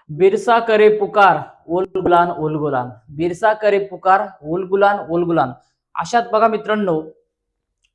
बिरसा करे पुकार ओल गुलान ओल गुलान. बिरसा करे पुकार ओल गुलान ओल गुलान. अशात बघा मित्रांनो,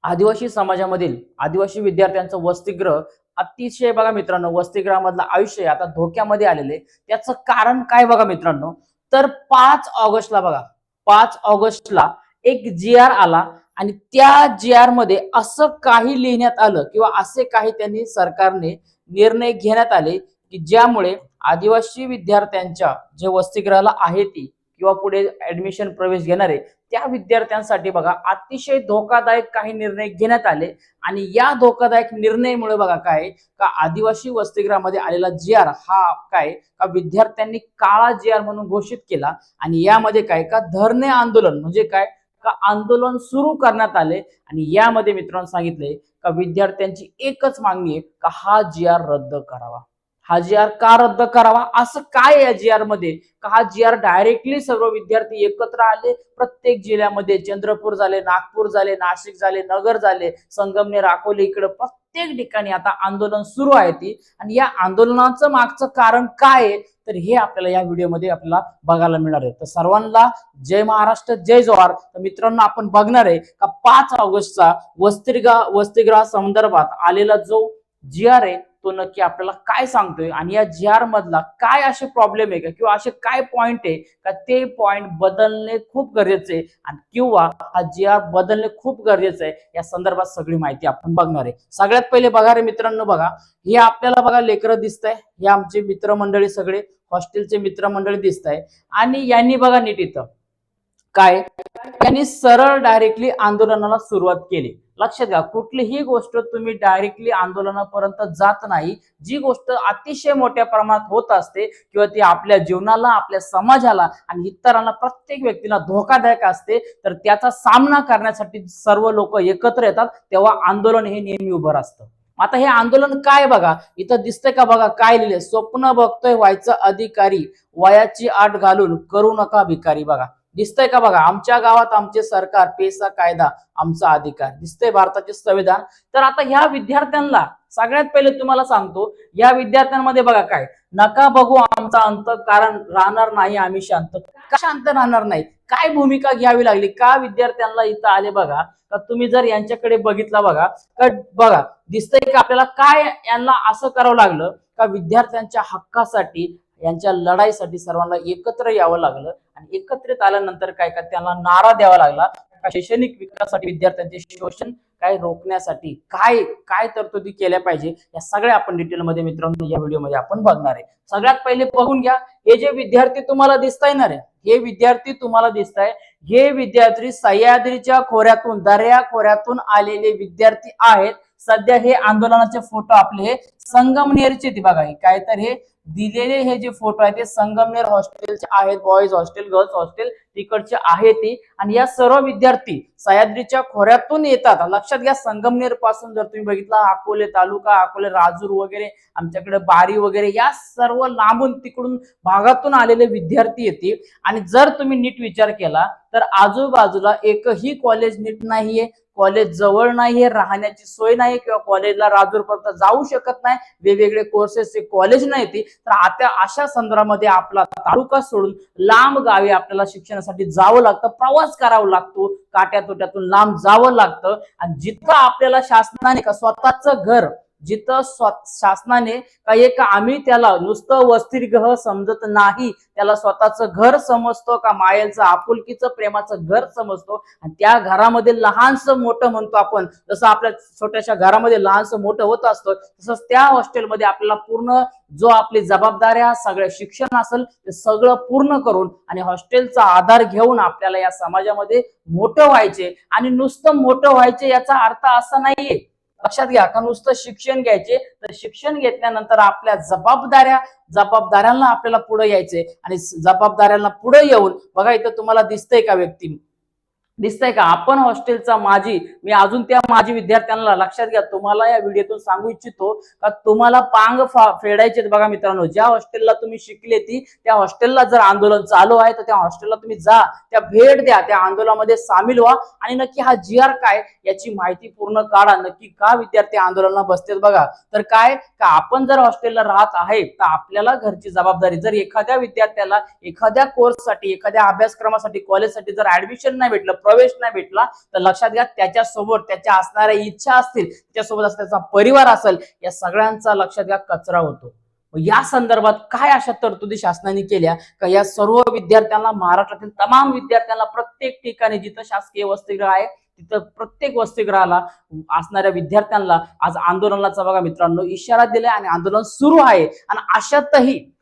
आदिवासी समाजामधील आदिवासी विद्यार्थ्यांचं वसतिगृह अतिशय बघा मित्रांनो, वसतिगृहामधलं आयुष्य आता धोक्यामध्ये आलेले. त्याचं कारण काय बघा मित्रांनो, तर 5 ऑगस्टला बघा, 5 ऑगस्टला एक जी आर आला आणि त्या जी आर मध्ये असं काही लिहिण्यात आलं किंवा असे काही त्यांनी सरकारने निर्णय घेण्यात आले की ज्यामुळे आदिवासी विद्यार्थ्यांच्या जे वसतिगृहाला आहे ती किंवा पुढे ऍडमिशन प्रवेश घेणारे त्या विद्यार्थ्यांसाठी बघा अतिशय धोकादायक काही निर्णय घेण्यात आले. आणि या धोकादायक निर्णयामुळे बघा काय का आदिवासी वसतिगृहामध्ये आलेला जी आर हा काय का विद्यार्थ्यांनी काळा जी आर म्हणून घोषित केला. आणि यामध्ये काय का धरणे आंदोलन म्हणजे काय का आंदोलन सुरू करण्यात आले. आणि यामध्ये मित्रांनो सांगितले का विद्यार्थ्यांची एकच मागणी आहे का हा जी आर रद्द करावा. हा जी आर का रद्द करावा, असं काय या जी आर मध्ये का हा जी आर डायरेक्टली सर्व विद्यार्थी एकत्र आले. प्रत्येक जिल्ह्यामध्ये चंद्रपूर झाले, नागपूर झाले, नाशिक झाले, नगर झाले, संगमनेर, अकोले इकडे प्रत्येक ठिकाणी आता आंदोलन सुरू आहे ती. आणि या आंदोलनाचं मागचं कारण काय आहे तर हे आपल्याला या व्हिडिओमध्ये आपल्याला बघायला मिळणार आहे. तर सर्वांना जय महाराष्ट्र, जय जवाहर. तर मित्रांनो आपण बघणार आहे का 5 ऑगस्टचा वसतिगृह संदर्भात आलेला जो जी आर आहे तो नक्की आपल्याला काय सांगतोय आणि या जी आर मधला काय असे प्रॉब्लेम आहे का किंवा असे काय पॉइंट आहे का ते पॉइंट बदलणे खूप गरजेचे आहे आणि किंवा हा जी आर बदलणे खूप गरजेचं आहे. या संदर्भात सगळी माहिती आपण बघणार आहे. सगळ्यात पहिले बघा रे मित्रांनो, बघा हे आपल्याला बघा लेकरं दिसत आहे, हे आमचे मित्रमंडळी सगळे हॉस्टेलचे मित्रमंडळी दिसत आहे. आणि यांनी बघा नीट इथं काय त्यांनी सरळ डायरेक्टली आंदोलनाला सुरुवात केली. लक्षात घ्या, कुठलीही गोष्ट तुम्ही डायरेक्टली आंदोलनापर्यंत जात नाही. जी गोष्ट अतिशय मोठ्या प्रमाणात होत असते किंवा ती आपल्या जीवनाला, आपल्या समाजाला आणि इतरांना, प्रत्येक व्यक्तीला धोकादायक असते, तर त्याचा सामना करण्यासाठी सर्व लोक एकत्र येतात तेव्हा आंदोलन हे नेहमी उभं असतं. आता हे आंदोलन काय बघा इथं दिसतंय का, बघा काय लिहिले, स्वप्न बघतोय व्हायचं अधिकारी, वयाची आट घालून करू नका भिकारी. बघा दिसतंय का, बघा आमच्या गावात आमचे सरकार, पेसा कायदा आमचा अधिकार, दिसतंय भारताचे संविधान. तर आता ह्या विद्यार्थ्यांना सगळ्यात पहिले तुम्हाला सांगतो, या विद्यार्थ्यांमध्ये बघा काय, नका बघू आमचा अंत, कारण राहणार नाही आम्ही शांत. का शांत राहणार नाही, काय भूमिका घ्यावी लागली, का विद्यार्थ्यांना इथं आले बघा. का तुम्ही जर यांच्याकडे बघितला बघा का, बघा दिसतंय का आपल्याला काय यांना असं करावं लागलं का विद्यार्थ्यांच्या हक्कासाठी, यांच्या लढाईसाठी सर्वांना एकत्र यावं लागलं. आणि एकत्रित आल्यानंतर काय का त्यांना नारा द्यावा लागला शैक्षणिक विकासासाठी, विद्यार्थ्यांचे शोषण काय रोखण्यासाठी काय काय तरतुदी केल्या पाहिजे. या सगळ्या आपण डिटेलमध्ये मित्रांनो या व्हिडिओमध्ये आपण बघणार आहे. सगळ्यात पहिले बघून घ्या, हे जे विद्यार्थी तुम्हाला दिसताय ना रे, हे विद्यार्थी तुम्हाला दिसताय, हे विद्यार्थी सह्याद्रीच्या खोऱ्यातून, दर्या खोऱ्यातून आलेले विद्यार्थी आहेत. सध्या हे आंदोलनाचे फोटो आपले हे संगमनेरचे बघा, काय तर हे दिलेले हे जे फोटो आहेत ते संगमनेर हॉस्टेलचे आहेत, बॉईज हॉस्टेल, गर्ल्स हॉस्टेल तिकडचे आहे ते. आणि या सर्व विद्यार्थी सह्याद्रीच्या खोऱ्यातून येतात. लक्षात घ्या, संगमनेर पासून जर तुम्ही बघितला अकोले तालुका, अकोले राजूर वगैरे, आमच्याकडे बारी वगैरे, या सर्व लांबून तिकडून भागातून आलेले विद्यार्थी येतील. आणि जर तुम्ही नीट विचार केला तर आजूबाजूला एकही कॉलेज नीट नाहीये, कॉलेज जवळ नाहीये, राहण्याची सोय नाही किंवा कॉलेजला राजूरपर्यंत जाऊ शकत नाही, वेगवेगळे कोर्सेसचे कॉलेज नाही. तर आता अशा संदर्भामध्ये आपला तालुका सोडून लांब गावी आपल्याला शिक्षणासाठी जावं लागतं, प्रवास करावा लागतो, काट्या तोट्यातून लांब जावं लागतं. आणि जिथं आपल्याला शासनाने का स्वतःचं घर, जिथं शासनाने काही एक, आम्ही त्याला नुसतं वसतिगृह समजत नाही, त्याला स्वतःचं घर समजतो, का मायेचं आपुलकीचं प्रेमाचं घर समजतो. आणि त्या घरामध्ये लहानसं मोठं म्हणतो आपण, जसं आपल्या छोट्याशा घरामध्ये लहानसं मोठं होत असतं, तसंच त्या हॉस्टेलमध्ये आपल्याला पूर्ण जो आपली जबाबदाऱ्या, सगळं शिक्षण असेल ते सगळं पूर्ण करून आणि हॉस्टेलचा आधार घेऊन आपल्याला या समाजामध्ये मोठं व्हायचे. आणि नुसतं मोठं व्हायचे याचा अर्थ असा नाहीये, लक्षात घ्या, का नुसतं शिक्षण घ्यायचे, तर शिक्षण घेतल्यानंतर आपल्या जबाबदाऱ्यांना आपल्याला पुढे यायचे. आणि जबाबदाऱ्यांना पुढे येऊन बघा इथं तुम्हाला दिसतंय का व्यक्ती, दिसतंय का? आपण हॉस्टेलचा माजी, मी अजून त्या माजी विद्यार्थ्यांना लक्षात घ्या, तुम्हाला या व्हिडिओतून सांगू इच्छितो का तुम्हाला पांग फेडायचे बघा मित्रांनो. ज्या हॉस्टेलला तुम्ही शिकले ती त्या हॉस्टेलला जर आंदोलन चालू आहे तर त्या हॉस्टेलला तुम्ही जा, त्या भेट द्या, त्या आंदोलनामध्ये सामील व्हा आणि नक्की हा जी आर काय याची माहिती पूर्ण काढा. नक्की का विद्यार्थी आंदोलनाला बसतात बघा. तर काय का आपण जर हॉस्टेलला राहत आहे तर आपल्याला घरची जबाबदारी, जर एखाद्या विद्यार्थ्याला एखाद्या कोर्ससाठी, एखाद्या अभ्यासक्रमासाठी, कॉलेजसाठी जर ऍडमिशन नाही भेटलं, प्रवेश नाही भेटला, तर लक्षात घ्या त्याच्यासोबत त्याच्या असणाऱ्या इच्छा असतील, त्याच्यासोबत त्याचा परिवार असेल, या सगळ्यांचा लक्षात घ्या कचरा होतो. या संदर्भात काय अशा तरतुदी शासनाने केल्या का या सर्व विद्यार्थ्यांना, महाराष्ट्रातील तमाम विद्यार्थ्यांना प्रत्येक ठिकाणी जिथं शासकीय वसतिगृह आहे तिथं प्रत्येक वसतिगृहाला असणाऱ्या विद्यार्थ्यांना आज आंदोलनाचा बघा मित्रांनो इशारा दिलाय आणि आंदोलन सुरू आहे. आणि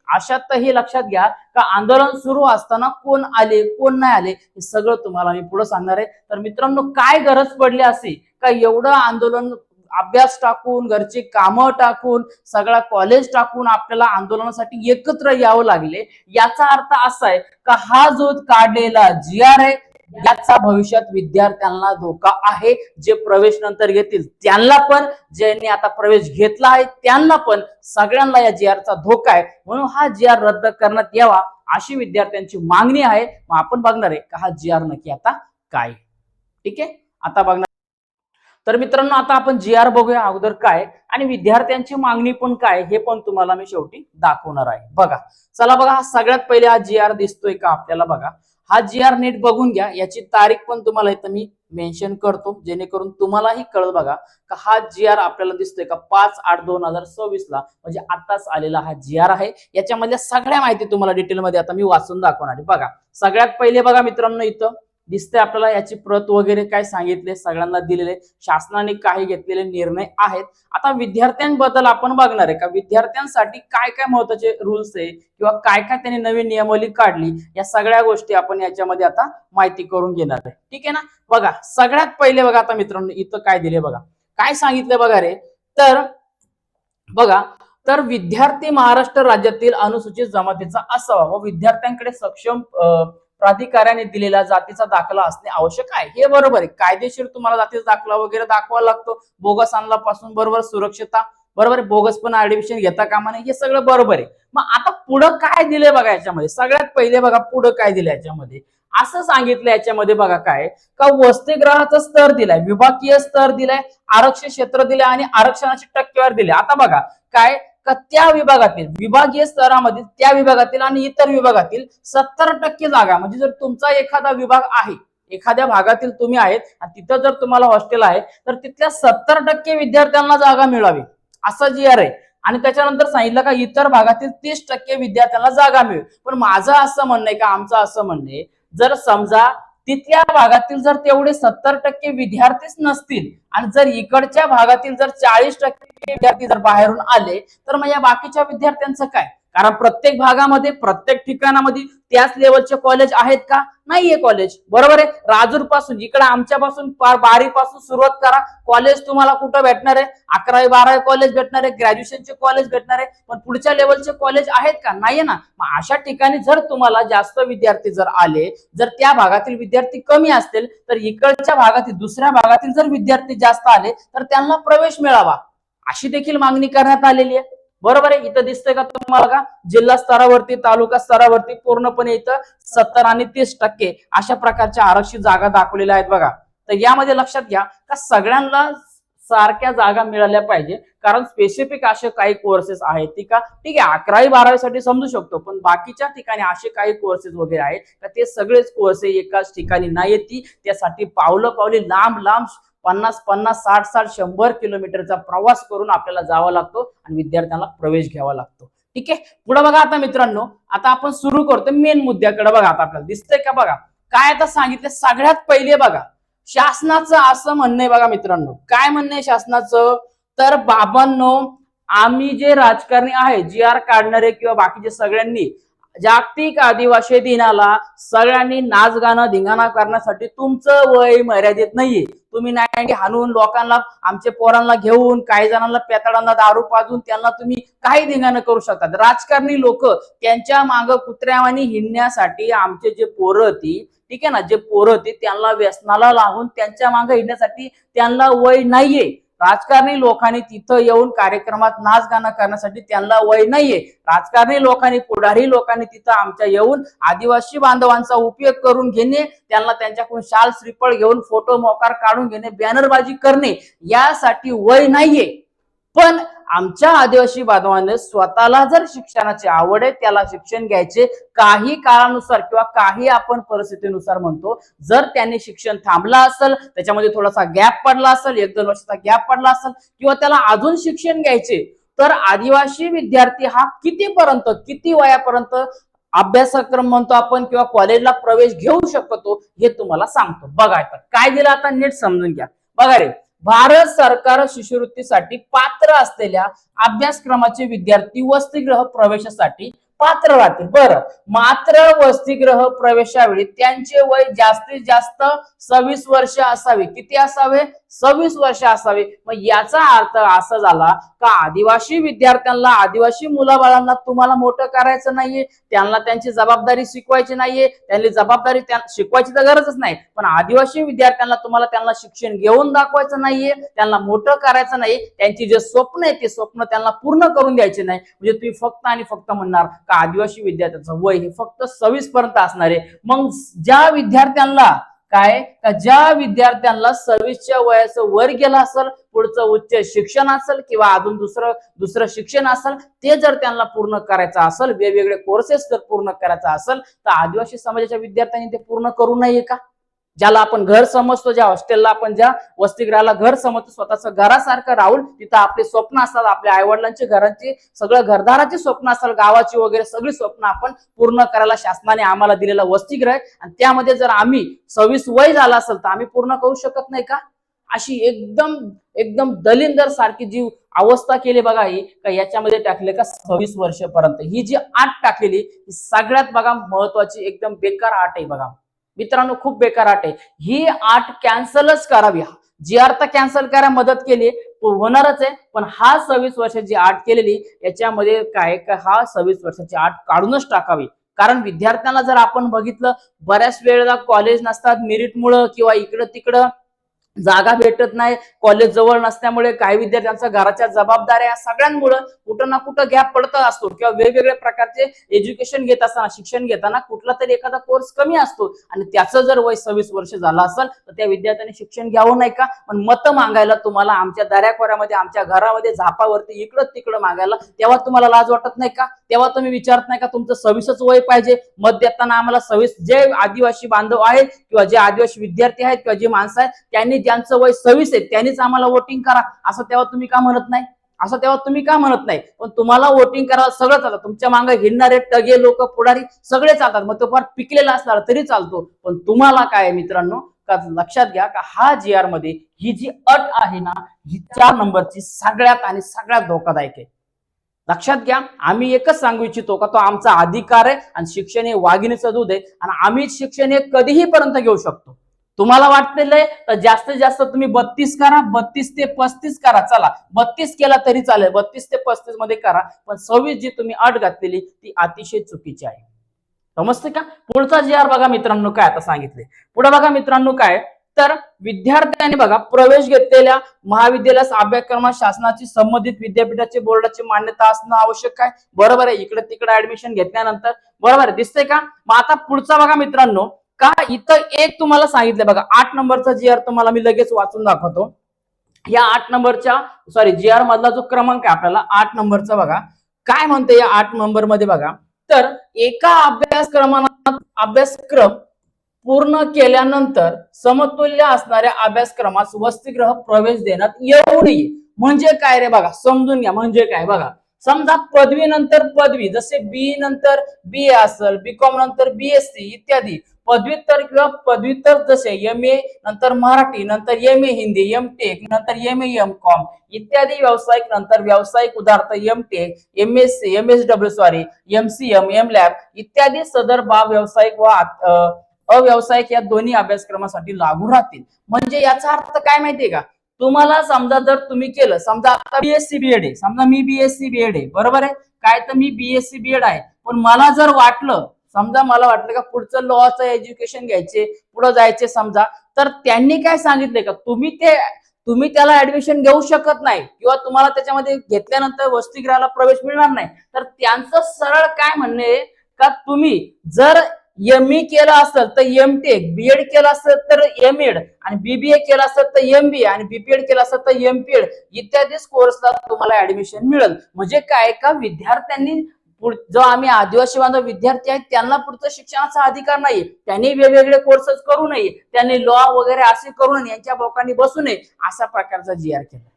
अशातही लक्षात घ्या का आंदोलन सुरू असताना कोण आले कोण नाही आले हे सगळं तुम्हाला मी पुढे सांगणार आहे. तर मित्रांनो काय गरज पडली असे का एवढं आंदोलन, अभ्यास टाकून, घरची कामं टाकून, सगळा कॉलेज टाकून आपल्याला आंदोलनासाठी एकत्र यावं लागले? याचा अर्थ असा आहे का हा जो काढलेला जी आर आहे याचा भविष्यात विद्यार्थ्यांना धोका आहे. जे प्रवेश नंतर घेतील त्यांना पण, ज्यांनी आता प्रवेश घेतला आहे त्यांना पण, सगळ्यांना या जी आरचा धोका आहे. म्हणून हा जी आर रद्द करण्यात यावा अशी विद्यार्थ्यांची मागणी आहे. मग आपण बघणार आहे का हा जी आर नक्की आता काय. ठीक आहे, आता बघणार. तर मित्रांनो आता आपण जी आर बघूया अगोदर काय आणि विद्यार्थ्यांची मागणी पण काय हे पण तुम्हाला मी शेवटी दाखवणार आहे. बघा, चला बघा, हा सगळ्यात पहिले हा जी आर दिसतोय का आपल्याला? बघा, हा जी आर नीट बघून घ्या. याची तारीख पण तुम्हाला इथं मी मेन्शन करतो जेणेकरून तुम्हालाही कळलं बघा का हा जी आर आपल्याला दिसतोय का 5/8/2026 ला, म्हणजे आताच आलेला हा जी आर आहे. याच्यामधल्या सगळ्या माहिती तुम्हाला डिटेलमध्ये आता मी वाचून दाखवणार आहे. बघा, सगळ्यात पहिले बघा मित्रांनो इथं दिसते आपल्याला याची प्रत वगैरे काय सांगितले, सगळ्यांना दिलेले, शासनाने काही घेतलेले निर्णय आहेत. आता विद्यार्थ्यांबद्दल आपण बघणार आहे का विद्यार्थ्यांसाठी काय काय महत्वाचे रूल्स आहे किंवा काय काय त्यांनी नवीन नियमावली काढली, या सगळ्या गोष्टी आपण याच्यामध्ये आता माहिती करून घेणार आहे. ठीक आहे ना? बघा, सगळ्यात पहिले बघा आता मित्रांनो इथं काय दिले बघा, काय सांगितलं बघा रे. तर बघा, तर विद्यार्थी महाराष्ट्र राज्यातील अनुसूचित जमातीचा असावा व विद्यार्थ्यांकडे सक्षम प्राधिकाऱ्याने दिलेला जातीचा दाखला असणे आवश्यक आहे. हे बरोबर आहे, कायदेशीर तुम्हाला जातीचा दाखला वगैरे दाखवा लागतो. बोगस आणल्यापासून बरोबर सुरक्षितता, बरोबर आहे, बोगस पण ऍडमिशन घेता कामा नये, हे सगळं बरोबर आहे. मग आता पुढं काय दिलंय बघा याच्यामध्ये, सगळ्यात पहिले बघा पुढं काय दिलं याच्यामध्ये, असं सांगितलं याच्यामध्ये बघा काय का वसतिगृहाचा स्तर दिलाय, विभागीय स्तर दिलाय, आरक्षित क्षेत्र दिले आणि आरक्षणाची टक्केवारी दिली. आता बघा काय का त्या विभागातील, विभागीय स्तरामध्ये त्या विभागातील आणि इतर विभागातील 70% जागा, म्हणजे जर तुमचा एखादा विभाग आहे, एखाद्या भागातील तुम्ही आहेत आणि तिथं जर तुम्हाला हॉस्टेल आहे तर तिथल्या 70% विद्यार्थ्यांना जागा मिळावी असा जी आर आहे. आणि त्याच्यानंतर सांगितलं का इतर भागातील 30% विद्यार्थ्यांना जागा मिळेल. पण माझं असं म्हणणं आहे का, आमचं असं म्हणणं आहे, जर समजा तिथल्या भागातील जर तेवढे 70% विद्यार्थीच नसतील आणि जर इकडच्या भागातील जर 40% विद्यार्थी जर बाहेरून आले तर मग या बाकीच्या विद्यार्थ्यांचं काय? कारण प्रत्येक भागामध्ये, प्रत्येक ठिकाणामध्ये त्याच लेवलचे कॉलेज आहेत का? नाहीये कॉलेज, बरोबर आहे. राजूर पासून इकडे आमच्यापासून 12वी पासून सुरुवात करा, कॉलेज तुम्हाला कुठं भेटणार आहे? 11वी 12वी कॉलेज भेटणार आहे, ग्रॅज्युएशनचे कॉलेज भेटणार आहे, पण पुढच्या लेवलचे कॉलेज आहेत का? नाहीये ना. मग अशा ठिकाणी जर तुम्हाला जास्त विद्यार्थी जर आले, जर त्या भागातील विद्यार्थी कमी असतील तर इकडच्या भागातील, दुसऱ्या भागातील जर विद्यार्थी जास्त आले तर त्यांना प्रवेश मिळावा अशी देखील मागणी करण्यात आलेली आहे. बरोबर आहे. इथं दिसतंय का तुम्हाला का जिल्हा स्तरावरती, तालुका स्तरावरती पूर्णपणे इथं 70 आणि 30% अशा प्रकारच्या आरक्षित जागा दाखवलेल्या आहेत बघा. तर यामध्ये लक्षात घ्या का सगळ्यांना सारख्या जागा मिळाल्या पाहिजे, कारण स्पेसिफिक असे काही कोर्सेस आहेत. ठीक आहे, 11वी 12वी साठी समजू शकतो, पण बाकीच्या ठिकाणी असे काही कोर्सेस वगैरे आहेत का ते सगळेच कोर्सेस एकाच ठिकाणी नाही येते. त्यासाठी पावलं पावली लांब लांब 50-50, 60-60, 100 किलोमीटरचा प्रवास करून आपल्याला जावं लागतो आणि विद्यार्थ्यांना प्रवेश घ्यावा लागतो. ठीक आहे, पुढे बघा आता मित्रांनो, आता आपण सुरू करतो मेन मुद्द्याकडे. बघा आता आपल्याला दिसतंय का, बघा काय आता सांगितलं. सगळ्यात पहिले बघा शासनाचं असं म्हणणं आहे बघा मित्रांनो, काय म्हणणं आहे शासनाचं, तर बाबांनो आम्ही जे राजकारणी आहे, जी आर काढणारे किंवा बाकीचे सगळ्यांनी जागतिक आदिवासी दिनाला सगळ्यांनी नाच गाणं धिंगाणा करण्यासाठी तुमचं वय मर्यादित नाहीये. तुम्ही नाही हाणून लोकांना आमच्या पोरांना घेऊन काही जणांना पेताडांना दारू पाजून त्यांना तुम्ही काही धिंगाणं करू शकतात. राजकारणी लोक त्यांच्या माग कुत्र्यावानी हिंडण्यासाठी आमचे जे पोरं होती, ठीक आहे ना, जे पोरं होती त्यांना व्यसनाला लावून त्यांच्या मागे हिंडण्यासाठी त्यांना वय नाहीये. राजकारणी लोकांनी तिथं येऊन कार्यक्रमात नाच गाणं करण्यासाठी त्यांना वय नाहीये. राजकारणी लोकांनी पुढारी लोकांनी तिथं आमच्या येऊन आदिवासी बांधवांचा उपयोग करून घेणे, त्यांना त्यांच्याकडून शाल श्रीफळ घेऊन फोटो मोकार काढून घेणे, बॅनरबाजी करणे यासाठी वय नाहीये. पण आमच्या आदिवासी बांधवांनी स्वतःला जर शिक्षणाची आवड आहे त्याला शिक्षण घ्यायचे, काही काळानुसार किंवा काही आपण परिस्थितीनुसार म्हणतो, जर त्यांनी शिक्षण थांबला असेल, त्याच्यामध्ये थोडासा गॅप पडला असेल, 1-2 वर्षाचा गॅप पडला असेल किंवा त्याला अजून शिक्षण घ्यायचे, तर आदिवासी विद्यार्थी हा किती वयापर्यंत अभ्यासक्रम म्हणतो आपण किंवा कॉलेजला प्रवेश घेऊ शकतो हे तुम्हाला सांगतो. बघा काय दिलं आता नीट समजून घ्या. बघा रे, भारत सरकार शिष्यवृत्तीसाठी पात्र असलेल्या अभ्यासक्रमाचे विद्यार्थी वसतिगृह प्रवेशासाठी पात्र राहतील. बरं, मात्र वसतिगृह प्रवेशावेळी त्यांचे वय जास्तीत जास्त 26 वर्ष असावे. किती असावे? 26 वर्ष असावे. मग याचा अर्थ असा झाला का आदिवासी विद्यार्थ्यांना, आदिवासी मुलाबाळांना तुम्हाला मोठं करायचं नाहीये, त्यांना त्यांची जबाबदारी शिकवायची नाहीये, त्यांनी जबाबदारी शिकवायची तर गरजच नाही, पण आदिवासी विद्यार्थ्यांना तुम्हाला त्यांना शिक्षण घेऊन दाखवायचं नाहीये, त्यांना मोठं करायचं नाही, त्यांची जे स्वप्न आहे ते स्वप्न त्यांना पूर्ण करून द्यायचे नाही. म्हणजे तुम्ही फक्त आणि फक्त म्हणणार का आदिवासी विद्यार्थ्यांचं वय हे फक्त 26 पर्यंत असणार आहे. मग ज्या विद्यार्थ्यांना काय का ज्या विद्यार्थ्यांना 26च्या वयाचं वर गेलं असेल, पुढचं उच्च शिक्षण असेल किंवा अजून दुसरं शिक्षण असेल, ते जर त्यांना पूर्ण करायचं असेल, वेगवेगळे कोर्सेस जर पूर्ण करायचा असेल, तर आदिवासी समाजाच्या विद्यार्थ्यांनी ते पूर्ण करू नये का? ज्याला आपण घर समजतो, ज्या हॉस्टेलला आपण ज्या वसतिगृहाला घर समजतो, स्वतःच घरासारखं राहून तिथं आपले स्वप्न असतात, आपल्या आईवडिलांचे घरांचे सगळं घरदाराचे स्वप्न असतात, गावाची वगैरे सगळी स्वप्न आपण पूर्ण करायला शासनाने आम्हाला दिलेला वसतिगृह आहे, आणि त्यामध्ये जर आम्ही 26 वय झाला असेल तर आम्ही पूर्ण करू शकत नाही का? अशी एकदम दलिंदर सारखी जी अवस्था केली बघा ही, का याच्यामध्ये टाकले का 26 वर्षापर्यंत. ही जी अट टाकलेली ही सगळ्यात बघा महत्वाची एकदम बेकार अट आहे बघा मित्रांनो, खूप बेकार अट आहे ही. अट कॅन्सलच करावी. जी अर्थ कॅन्सल करायला मदत केली होणारच आहे, पण हा 26 वर्षाची अट केलेली याच्यामध्ये काय का हा 26 वर्षाची अट काढूनच टाकावी. कारण विद्यार्थ्यांना जर आपण बघितलं, बऱ्याच वेळेला कॉलेज नसतात, मेरिटमुळं किंवा इकडं तिकडं जागा भेटत नाही, कॉलेज जवळ नसल्यामुळे काही विद्यार्थ्यांच्या घराच्या जबाबदाऱ्या सगळ्यांमुळे कुठं ना कुठं गॅप पडत असतो किंवा वेगवेगळ्या प्रकारचे एज्युकेशन घेत असताना, शिक्षण घेताना कुठला तरी एखादा कोर्स कमी असतो, आणि त्याचं जर वय 26 वर्ष झालं असेल तर त्या विद्यार्थ्यांनी शिक्षण घ्यावं नाही का? पण मत मागायला तुम्हाला आमच्या दऱ्याखोऱ्यामध्ये, आमच्या घरामध्ये झापावरती इकडं तिकडं मागायला तेव्हा तुम्हाला लाज वाटत नाही का? तेव्हा तुम्ही विचारत नाही का तुमचं 26च वय पाहिजे? मत देताना आम्हाला 26, जे आदिवासी बांधव आहेत किंवा जे आदिवासी विद्यार्थी आहेत किंवा जे माणसं आहेत त्यांनी ज्यांचं वय 26 आहे त्यांनीच आम्हाला वोटिंग करा, असं तेव्हा तुम्ही का म्हणत नाही? पण तुम्हाला वोटिंग करायला सगळं चालतं, तुमच्या मागे हिंडणारे टगे लोक, पुढारी सगळे चालतात, मग तो फार पिकलेला असला तरी चालतो, पण तुम्हाला काय मित्रांनो, का लक्षात घ्या का हा GR मध्ये ही जी अट आहे ना, ही 4 नंबरची सगळ्यात धोकादायक आहे. लक्षात घ्या. आम्ही एकच सांगू इच्छितो का तो आमचा अधिकार आहे, आणि शिक्षण हे वाघिणीचं दूध आहे, आणि आम्ही शिक्षण हे कधीही पर्यंत घेऊ शकतो. तुम्हाला वाटतंय तर जास्तीत जास्त तुम्ही 32 करा, 32 ते 35 करा, चला 32 केला तरी चालेल, 32 ते 35 मध्ये करा, पण 26 जी तुम्ही अट घातलेली ती अतिशय चुकीची आहे. समजते का? पुढचा GR बघा मित्रांनो काय आता सांगितले. पुढे बघा मित्रांनो काय, तर विद्यार्थ्यांनी बघा प्रवेश घेतलेल्या महाविद्यालयास अभ्यासक्रमात शासनाची संबंधित विद्यापीठाचे बोर्डाची मान्यता असणं आवश्यक आहे. बरोबर आहे, इकडे तिकडे ऍडमिशन घेतल्यानंतर बरोबर दिसतंय का? मग आता पुढचा बघा मित्रांनो, का इथं एक तुम्हाला सांगितलं बघा, 8 नंबरचा GR तुम्हाला मी लगेच वाचून दाखवतो. या 8 नंबरच्या GR मधला जो क्रमांक आहे आपल्याला 8 नंबरचा बघा काय म्हणते. या 8 नंबर मध्ये बघा, तर एका अभ्यासक्रम पूर्ण केल्यानंतर समतुल्य असणाऱ्या अभ्यासक्रमास वसतिगृह प्रवेश देण्यात येऊ नये. म्हणजे काय रे बघा, समजून घ्या. म्हणजे काय बघा, समजा पदवी नंतर पदवी, जसे BE नंतर BA असेल, BCom नंतर BSc इत्यादी, पदव्युत्तर किंवा पदव्युत्तर जसे MA, नंतर मराठी, नंतर MA हिंदी, MTech, नंतर MA MCOM इत्यादी व्यावसायिक, नंतर व्यावसायिक उदाहरणार्थ MTech, MSc, MSW sorry, MCM, MLab इत्यादी सदर व्यावसायिक व अव्यावसायिक या दोन्ही अभ्यासक्रमासाठी लागू राहतील. म्हणजे याचा अर्थ काय माहितीये का, तुम्हाला समजा जर तुम्ही केलं, समजा आता BSc BEd आहे, समजा मी BSc BEd आहे, बरोबर आहे काय, तर मी BSc BEd आहे, पण मला जर वाटलं, समजा मला वाटलं का पुढचं लॉचं एज्युकेशन घ्यायचे, पुढे जायचे समजा, तर त्यांनी काय सांगितले का तुम्ही त्याला ऍडमिशन घेऊ शकत नाही किंवा तुम्हाला त्याच्यामध्ये घेतल्यानंतर वसतिगृहाला प्रवेश मिळणार नाही. तर त्यांचं सरळ काय म्हणणे का, तुम्ही जर ME केलं असेल तर MTech, BEd केलं असेल तर MEd आणि BBA केलं असेल तर MBA आणि BPEd केलं असेल तर MPEd इत्यादी कोर्सला तुम्हाला ऍडमिशन मिळेल. म्हणजे काय का विद्यार्थ्यांनी जो आम्ही आदिवासी बांधव विद्यार्थी आहेत त्यांना पुढचं शिक्षणाचा अधिकार नाही, त्यांनी वेगवेगळे कोर्सेस करू नये, त्यांनी लॉ वगैरे असे करू नये, यांच्या बोकांनी बसू नये, अशा प्रकारचा GR केला.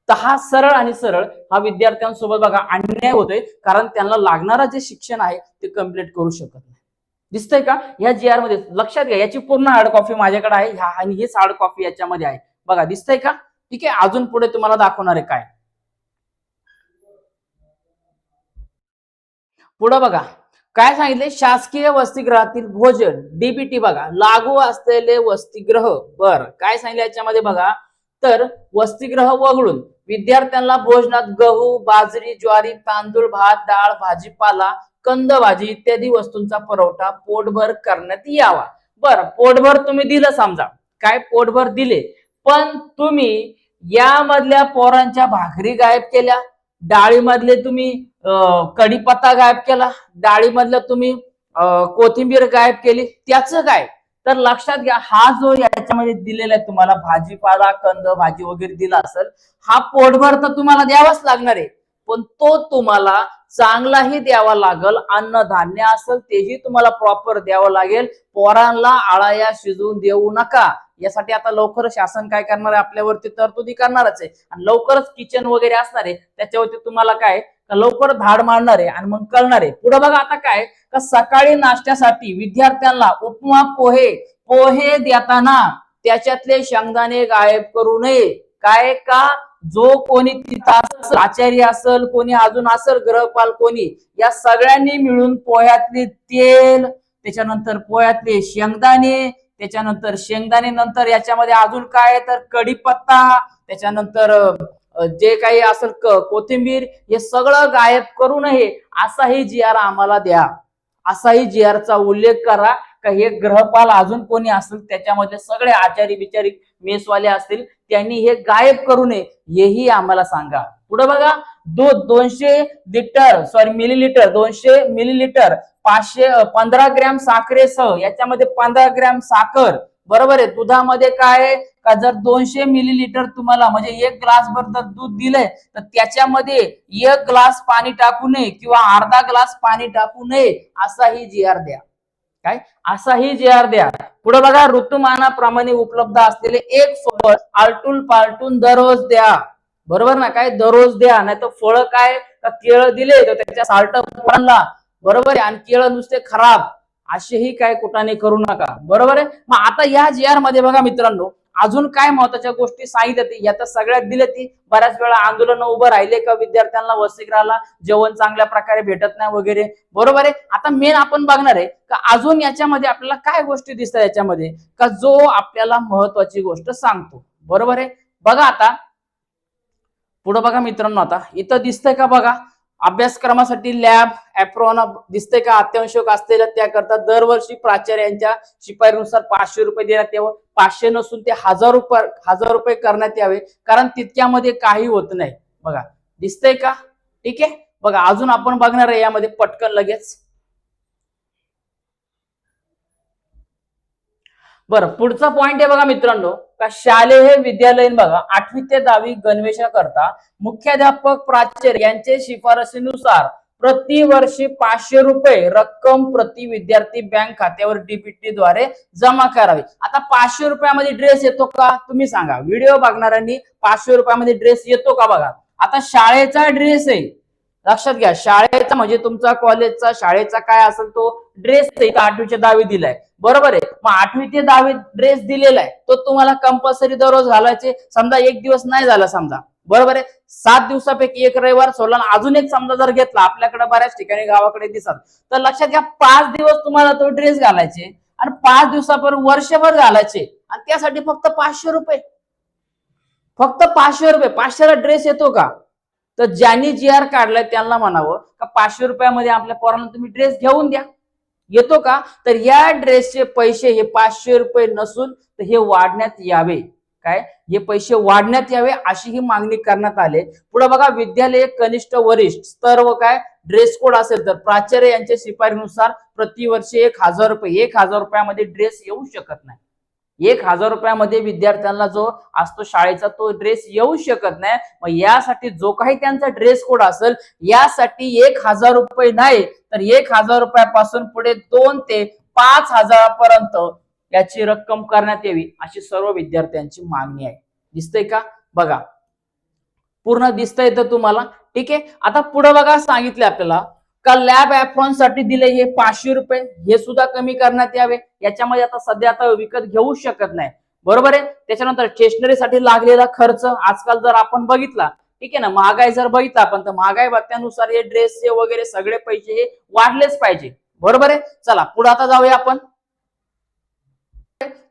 तर हा सरळ आणि सरळ हा विद्यार्थ्यांसोबत बघा अन्याय होतोय, कारण त्यांना लागणारं जे शिक्षण आहे ते कम्प्लीट करू शकत नाही. दिसतंय का या GR मध्ये, लक्षात घ्या याची पूर्ण हार्ड कॉपी माझ्याकडे आहे आणि हीच हार्ड कॉपी याच्यामध्ये आहे बघा, दिसतंय का. ठीक आहे, अजून पुढे तुम्हाला दाखवणार आहे काय, पुढे बघा काय सांगितले, शासकीय वसतिगृहातील भोजन DBT बघा, लागू असलेले वसतिगृह. बर काय सांगितले याच्यामध्ये बघा, तर वसतिगृह वगळून विद्यार्थ्यांना भोजनात गहू, बाजरी, ज्वारी, तांदूळ, भात, डाळ, भाजीपाला, कंद भाजी इत्यादी वस्तूंचा पुरवठा पोटभर करण्यात यावा. बर पोटभर तुम्ही दिलं समजा, काय पोटभर दिले, पण तुम्ही यामधल्या पोरांच्या भाकरी गायब केल्या, डाळीमधले तुम्ही कढीपत्ता गायब केला, डाळीमधलं तुम्ही कोथिंबीर गायब केली, त्याचं काय, तर लक्षात घ्या हा जो याच्यामध्ये दिलेला आहे तुम्हाला भाजीपाला, कंद भाजी वगैरे दिला असेल, हा पोटभर तर तुम्हाला द्यावाच लागणार आहे, पण तो तुम्हाला चांगलाही द्यावा लागल, अन्नधान्य असेल तेही तुम्हाला प्रॉपर द्यावं लागेल. पोरांना आळाया शिजवून देऊ नका. यासाठी आता लवकर शासन काय करणार आहे, आपल्यावरती तरतुदी करणारच आहे आणि लवकरच किचन वगैरे असणार आहे, त्याच्यावरती तुम्हाला काय लवकर धाड मारणार आहे आणि मग कळणार आहे. पुढे बघा आता काय का, सकाळी नाश्त्यासाठी विद्यार्थ्यांना उपमा, पोहे देताना त्याच्यातले शेंगदाणे गायब करू नये. काय का, जो कोणी तिथं आचार्य असेल, कोणी अजून असेल ग्रहपाल कोणी, या सगळ्यांनी मिळून पोह्यातले तेल, त्याच्यानंतर पोह्यातले शेंगदाणे, त्याच्यानंतर शेंगदाणे नंतर याच्यामध्ये अजून काय तर कढीपत्ता, त्याच्यानंतर जे काही असेल कोथिंबीर, हे सगळं गायब करू नये असाही GR आम्हाला द्या, असाही GR चा उल्लेख करा का हे ग्रहपाल अजून कोणी असेल त्याच्यामध्ये सगळे आचारी बिचारी मेसवाले असतील त्यांनी हे गायब करू नये हेही आम्हाला सांगा. पुढे बघा दूध 200 litre sorry millilitre 200 millilitre 15 gram साखरेसह, याच्यामध्ये 15 ग्रॅम साखर, बरोबर आहे. दुधामध्ये काय का, जर 200 मिलीलिटर तुम्हाला म्हणजे 1 ग्लास भर जर दूध दिलंय तर त्याच्यामध्ये 1 ग्लास पाणी टाकू नये किंवा अर्धा ग्लास पाणी टाकू नये असाही GR द्या. काय असाही GR द्या. पुढे बघा ऋतुमानाप्रमाणे उपलब्ध असलेले एक फळ आलटून पालटून दररोज द्या, बरोबर ना, काय दररोज द्या. नाही तर फळ काय केळं दिले तर त्याच्या साल्ट पडला, बरोबर आहे, आणि केळं नुसते खराब असेही काय कुठाने करू नका, बरोबर आहे. मग आता या GR मध्ये बघा मित्रांनो अजून काय महत्वाच्या गोष्टी सांगितल्या, या तर सगळ्यात दिल्या. ती बऱ्याच वेळा आंदोलन उभं राहिले का विद्यार्थ्यांना वसतिगृहाला जेवण चांगल्या प्रकारे भेटत नाही वगैरे, बरोबर आहे. आता मेन आपण बघणार आहे का अजून याच्यामध्ये आपल्याला काय गोष्टी दिसतात याच्यामध्ये का जो आपल्याला महत्वाची गोष्ट सांगतो, बरोबर आहे. बघा आता पुढे बघा मित्रांनो, आता इथं दिसतंय का बघा, अभ्यासक्रमासाठी लॅब एप्रॉन दिसतंय का, अत्यावश्यक असलेल्या त्याकरता दरवर्षी प्राचार्यांच्या शिफारशीनुसार 500 रुपये देण्यात यावं. 500 नसून ते 1000 रुपये करण्यात यावे, कारण तितक्यामध्ये काही होत नाही. बघा दिसतंय का, ठीक आहे. बघा अजून आपण बघणार आहे यामध्ये पटकन लगेच. बरं पुढचा पॉइंट आहे बघा मित्रांनो का शालेय विद्यालयीन बघा 8वी ते 10वी गणवेशा करता मुख्याध्यापक प्राचार्य यांचे शिफारशीनुसार प्रतिवर्षी 500 रुपये रक्कम प्रति विद्यार्थी बँक खात्यावर DBT द्वारे जमा करावी. आता 500 रुपयामध्ये ड्रेस येतो का तुम्ही सांगा, व्हिडिओ बघणाऱ्यांनी 500 रुपयामध्ये ड्रेस येतो का बघा. आता शाळेचा ड्रेस आहे, लक्षात घ्या, शाळेचा म्हणजे तुमचा कॉलेजचा शाळेचा काय असेल तो ड्रेस 8वी ते 10वी दिलाय, बरोबर आहे. मग 8वी ते 10वी ड्रेस दिलेला आहे, तो तुम्हाला कंपल्सरी दररोज घालायचे. समजा एक दिवस नाही झाला समजा, बरोबर आहे, 7 दिवसापैकी एक रविवार सोडला, अजून एक समजा जर घेतला, आपल्याकडे बऱ्याच ठिकाणी गावाकडे दिसतात, तर लक्षात घ्या 5 दिवस तुम्हाला तो ड्रेस घालायचे आणि 5 दिवसापर्यंत वर्षभर घालायचे आणि त्यासाठी फक्त 500 रुपये. फक्त 500 रुपये. 500ला ड्रेस येतो का? तर ज्यांनी जी आर काढलाय त्यांना म्हणावं का 500 रुपयामध्ये आपल्या पोरांना तुम्ही ड्रेस घेऊन द्या. येतो का? तर या ड्रेसचे पैसे हे 500 रुपये नसून तर हे वाढण्यात यावे. काय? हे पैसे वाढण्यात यावे अशी ही मागणी करण्यात आली. पुढे बघा, विद्यालय कनिष्ठ वरिष्ठ स्तर व काय ड्रेस कोड असेल तर प्राचार्य यांच्या शिफारशीनुसार प्रतिवर्षी 1000 रुपये. 1000 रुपयामध्ये ड्रेस येऊ शकत नाही. 1000 रुपयामध्ये विद्यार्थ्यांना जो असतो शाळेचा तो ड्रेस येऊ शकत नाही. मग यासाठी जो काही त्यांचा ड्रेस कोड असेल यासाठी 1000 रुपये नाही तर 1000 रुपयापासून पुढे 2 ते 5000 पर्यंत याची रक्कम करण्यात यावी अशी सर्व विद्यार्थ्यांची मागणी आहे. दिसतंय का? बघा, पूर्ण दिसतंय तर तुम्हाला, ठीक आहे. आता पुढे बघा, सांगितले आपल्याला का लॅब ऍप्रॉन साठी दिले हे 500 रुपये, हे सुद्धा कमी करण्यात यावे. याच्यामध्ये आता सध्या आता विकत घेऊ शकत नाही, बरोबर आहे. त्याच्यानंतर स्टेशनरीसाठी लागलेला खर्च आजकाल जर आपण बघितला, ठीक आहे ना, महागाई जर बघितला आपण तर महागाई बघत्यानुसार हे ड्रेसचे वगैरे सगळे पैसे हे वाढलेच पाहिजे, बरोबर आहे. चला पुढे आता जाऊया आपण.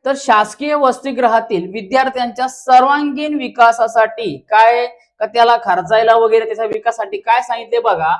तर शासकीय वसतिगृहातील विद्यार्थ्यांच्या सर्वांगीण विकासासाठी काय का त्याला खर्चायला वगैरे त्याच्या विकासासाठी काय सांगितले बघा.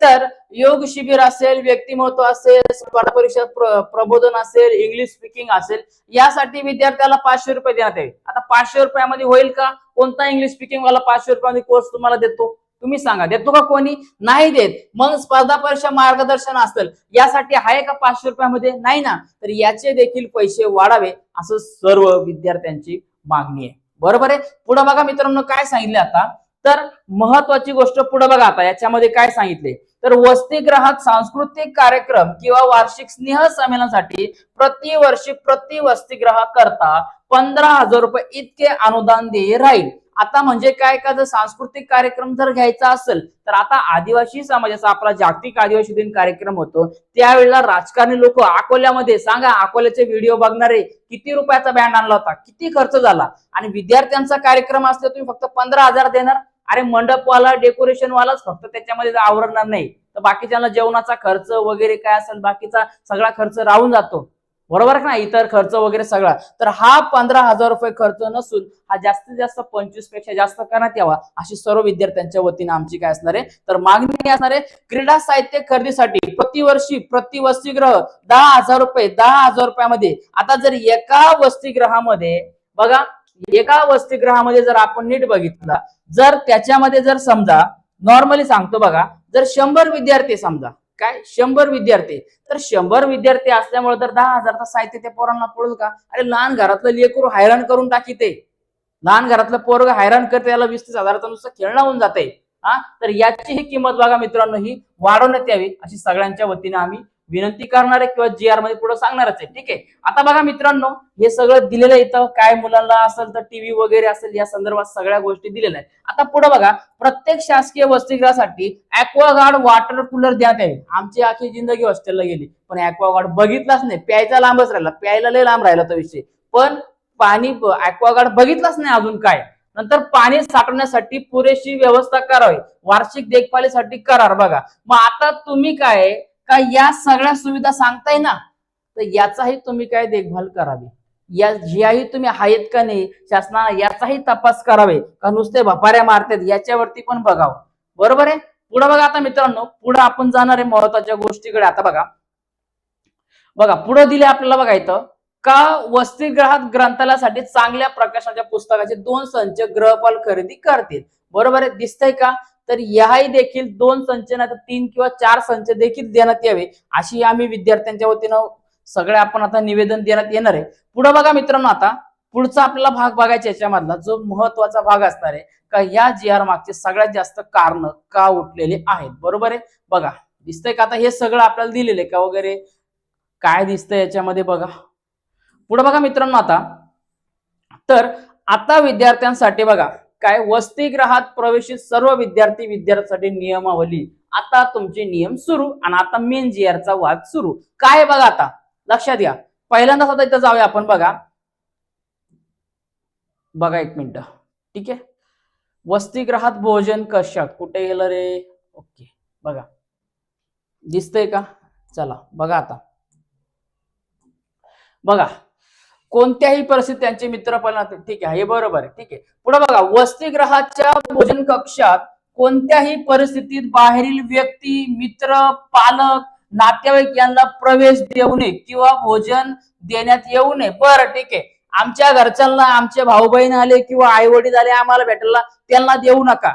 तर योग शिबिर असेल, व्यक्तिमत्व असेल, स्पर्धा परीक्षा प्रबोधन असेल, इंग्लिश स्पीकिंग असेल, यासाठी विद्यार्थ्याला 500 रुपये देण्यात यावे. आता 500 रुपयामध्ये होईल का? कोणता इंग्लिश स्पीकिंग वाला 500 रुपयामध्ये कोर्स तुम्हाला देतो? तुम्ही सांगा, देतो का कोणी? नाही देत. मग स्पर्धा परीक्षा मार्गदर्शन असेल यासाठी आहे का 500 रुपयामध्ये? नाही ना. तर याचे देखील पैसे वाढावे असं सर्व विद्यार्थ्यांची मागणी आहे, बरोबर आहे. पुढे बघा मित्रांनो, काय सांगितले आता, तर महत्वाची गोष्ट पुढे बघा. आता याच्यामध्ये काय सांगितले, तर वसतिगृहात सांस्कृतिक कार्यक्रम किंवा वार्षिक स्नेह संमेलनासाठी प्रतिवर्षी प्रति वसतिगृह करता 15,000 रुपये इतके अनुदान देय राहील. आता म्हणजे काय का, जर सांस्कृतिक कार्यक्रम जर घ्यायचा असेल तर आता आदिवासी समाजाचा आपला जागतिक आदिवासी दिन कार्यक्रम होतो, त्यावेळेला राजकारणी लोक अकोल्यामध्ये, सांगा अकोल्याचे व्हिडिओ बघणारे, किती रुपयाचा बँड आणला होता, किती खर्च झाला. आणि विद्यार्थ्यांचा कार्यक्रम असला तुम्ही फक्त 15,000 देणार. अरे मंडपवाला डेकोरेशन वालाच फक्त त्याच्यामध्ये आवरणार नाही तर बाकीच्यांना जेवणाचा खर्च वगैरे काय असेल बाकीचा सगळा खर्च राहून जातो, बरोबर का? इतर खर्च वगैरे सगळा. तर हा 15,000 रुपये खर्च नसून हा जास्तीत जास्त 25 पेक्षा जास्त करण्यात यावा अशी सर्व विद्यार्थ्यांच्या वतीने आमची काय असणार आहे तर मागणी असणार आहे. क्रीडा साहित्य खरेदीसाठी प्रतिवर्षी प्रति वसतिगृह 10,000 रुपये. 10,000 रुपयामध्ये आता जर एका वसतिगृहामध्ये बघा, एका वसतिगृहामध्ये जर आपण नीट बघितला, जर त्याच्यामध्ये जर समजा नॉर्मली सांगतो बघा, जर 100 विद्यार्थी समजा, काय 100 विद्यार्थी, तर 100 विद्यार्थी असल्यामुळे तर 10,000चा साहित्य त्या पोरांना पडेल का? अरे लहान घरातलं लेकरू हैराण करून टाकी, ते लहान घरातलं पोरग हैराण करते, याला 20-30 हजाराचं नुसतं खेळणं होऊन जाते. तर याची ही किंमत बघा मित्रांनो, ही वाढवण्यात यावी अशी सगळ्यांच्या वतीने आम्ही विनंती करणार आहे किंवा जी आर मध्ये पुढे सांगणारच आहे, ठीक आहे. आता बघा मित्रांनो, हे सगळं दिलेलं इथं, काय मुलांना असेल तर टीव्ही वगैरे असेल या संदर्भात सगळ्या गोष्टी दिलेल्या आहेत. आता पुढे बघा, प्रत्येक शासकीय वसतिगृहासाठी ॲक्वागार्ड वॉटर कूलर देण्यात यावे. आमची आखी जिंदगी हॉस्टेलला गेली पण ॲक्वागार्ड बघितलाच नाही, प्यायचा लांबच राहिला, प्यायला लय लांब राहिला तो विषय, पण पाणी ॲक्वागार्ड बघितलाच नाही अजून काय. नंतर पाणी साठवण्यासाठी पुरेशी व्यवस्था करावी, वार्षिक देखभालीसाठी करार. बघा मग आता तुम्ही काय का या सगळ्या सुविधा सांगताय ना, तर याचाही तुम्ही काय देखभाल करावी, या ज्याही तुम्ही आहेत का नाही शासनाने याचाही तपास करावे का नुसते भपाऱ्या मारतात याच्यावरती पण बघावं, बरोबर आहे. पुढे बघा आता मित्रांनो, पुढे आपण जाणार आहे महत्वाच्या गोष्टीकडे. आता बघा बघा पुढे दिले आपल्याला बघा इथं का वसतिगृहात ग्रंथालयासाठी चांगल्या प्रकाशनाच्या पुस्तकाचे 2 संच गृहपाल खरेदी करतील, बरोबर आहे. दिसतंय का? तर याही देखील 2 संच नाही तर 3 किंवा 4 संच देखील देण्यात यावे अशी आम्ही विद्यार्थ्यांच्या वतीनं सगळे आपण आता निवेदन देण्यात येणार आहे. पुढे बघा मित्रांनो, आता पुढचा आपल्याला भाग बघायचा, याच्यामधला जो महत्वाचा भाग असणार आहे का या जी आर मागचे सगळ्यात जास्त कारण का उठलेले आहेत, बरोबर आहे. बघा दिसतंय का? आता हे सगळं आपल्याला दिलेले का वगैरे काय दिसतंय याच्यामध्ये बघा. पुढे बघा मित्रांनो, आता विद्यार्थ्यांसाठी बघा काय वसतिगृहात प्रवेशित सर्व विद्यार्थ्यांसाठी नियमावली आता तुमचे नियम सुरू आणि आता मेन जीआरचा वाद सुरू. काय बघा आता लक्षात घ्या. पहिल्यांदाच आता इथं जाऊया आपण. बघा बघा एक मिनिट. ठीक आहे. वसतिगृहात भोजन कशात, कुठे गेलं रे? ओके बघा दिसतंय का? चला बघा आता. बघा कोणत्याही परिस्थितीत त्यांचे मित्र पण, ठीक आहे हे बरोबर आहे. ठीक आहे. पुढे बघा वसतिगृहाच्या भोजन कक्षात कोणत्याही परिस्थितीत बाहेरील व्यक्ती, मित्र, पालक, नातेवाईक यांना प्रवेश देऊ नये किंवा भोजन देण्यात येऊ नये. बरं ठीक आहे. आमच्या घरच्यांना आमचे भाऊ बहीण आले किंवा आई वडील आले आम्हाला भेटायला, त्यांना देऊ नका.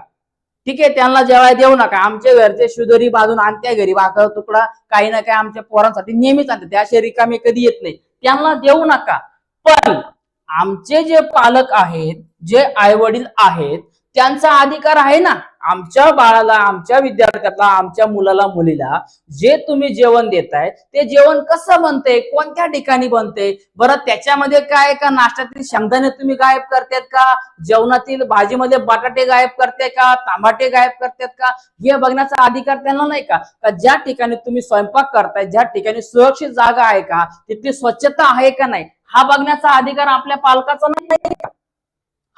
ठीक आहे. त्यांना जेवायला देऊ नका. आमच्या घरचे शुदरी बाजून आणत्या घरी भाकर तुकडा काही ना काही आमच्या पोरांसाठी नेहमीच आणते. त्या असे रिकामे कधी येत नाही. त्यांना देऊ नका. पण आमचे जे पालक आहेत, जे आई वडील आहेत, त्यांचा अधिकार आहे ना आमच्या बाळाला, आमच्या विद्यार्थ्याला, आमच्या मुलाला मुलीला जे तुम्ही जेवण देताय ते जेवण कसं बनते, कोणत्या ठिकाणी बनते, बरं त्याच्यामध्ये काय का नाश्त्यातील शेंगदाणे तुम्ही गायब करतायत का, जेवणातील भाजीमध्ये बटाटे गायब करताय का, टमाटे गायब करतायत का, हे बघण्याचा अधिकार त्यांना नाही का? ज्या ठिकाणी तुम्ही स्वयंपाक करताय, ज्या ठिकाणी सुरक्षित जागा आहे का, तिथली स्वच्छता आहे का नाही, हा बघण्याचा अधिकार आपल्या पालकाचा नाही का?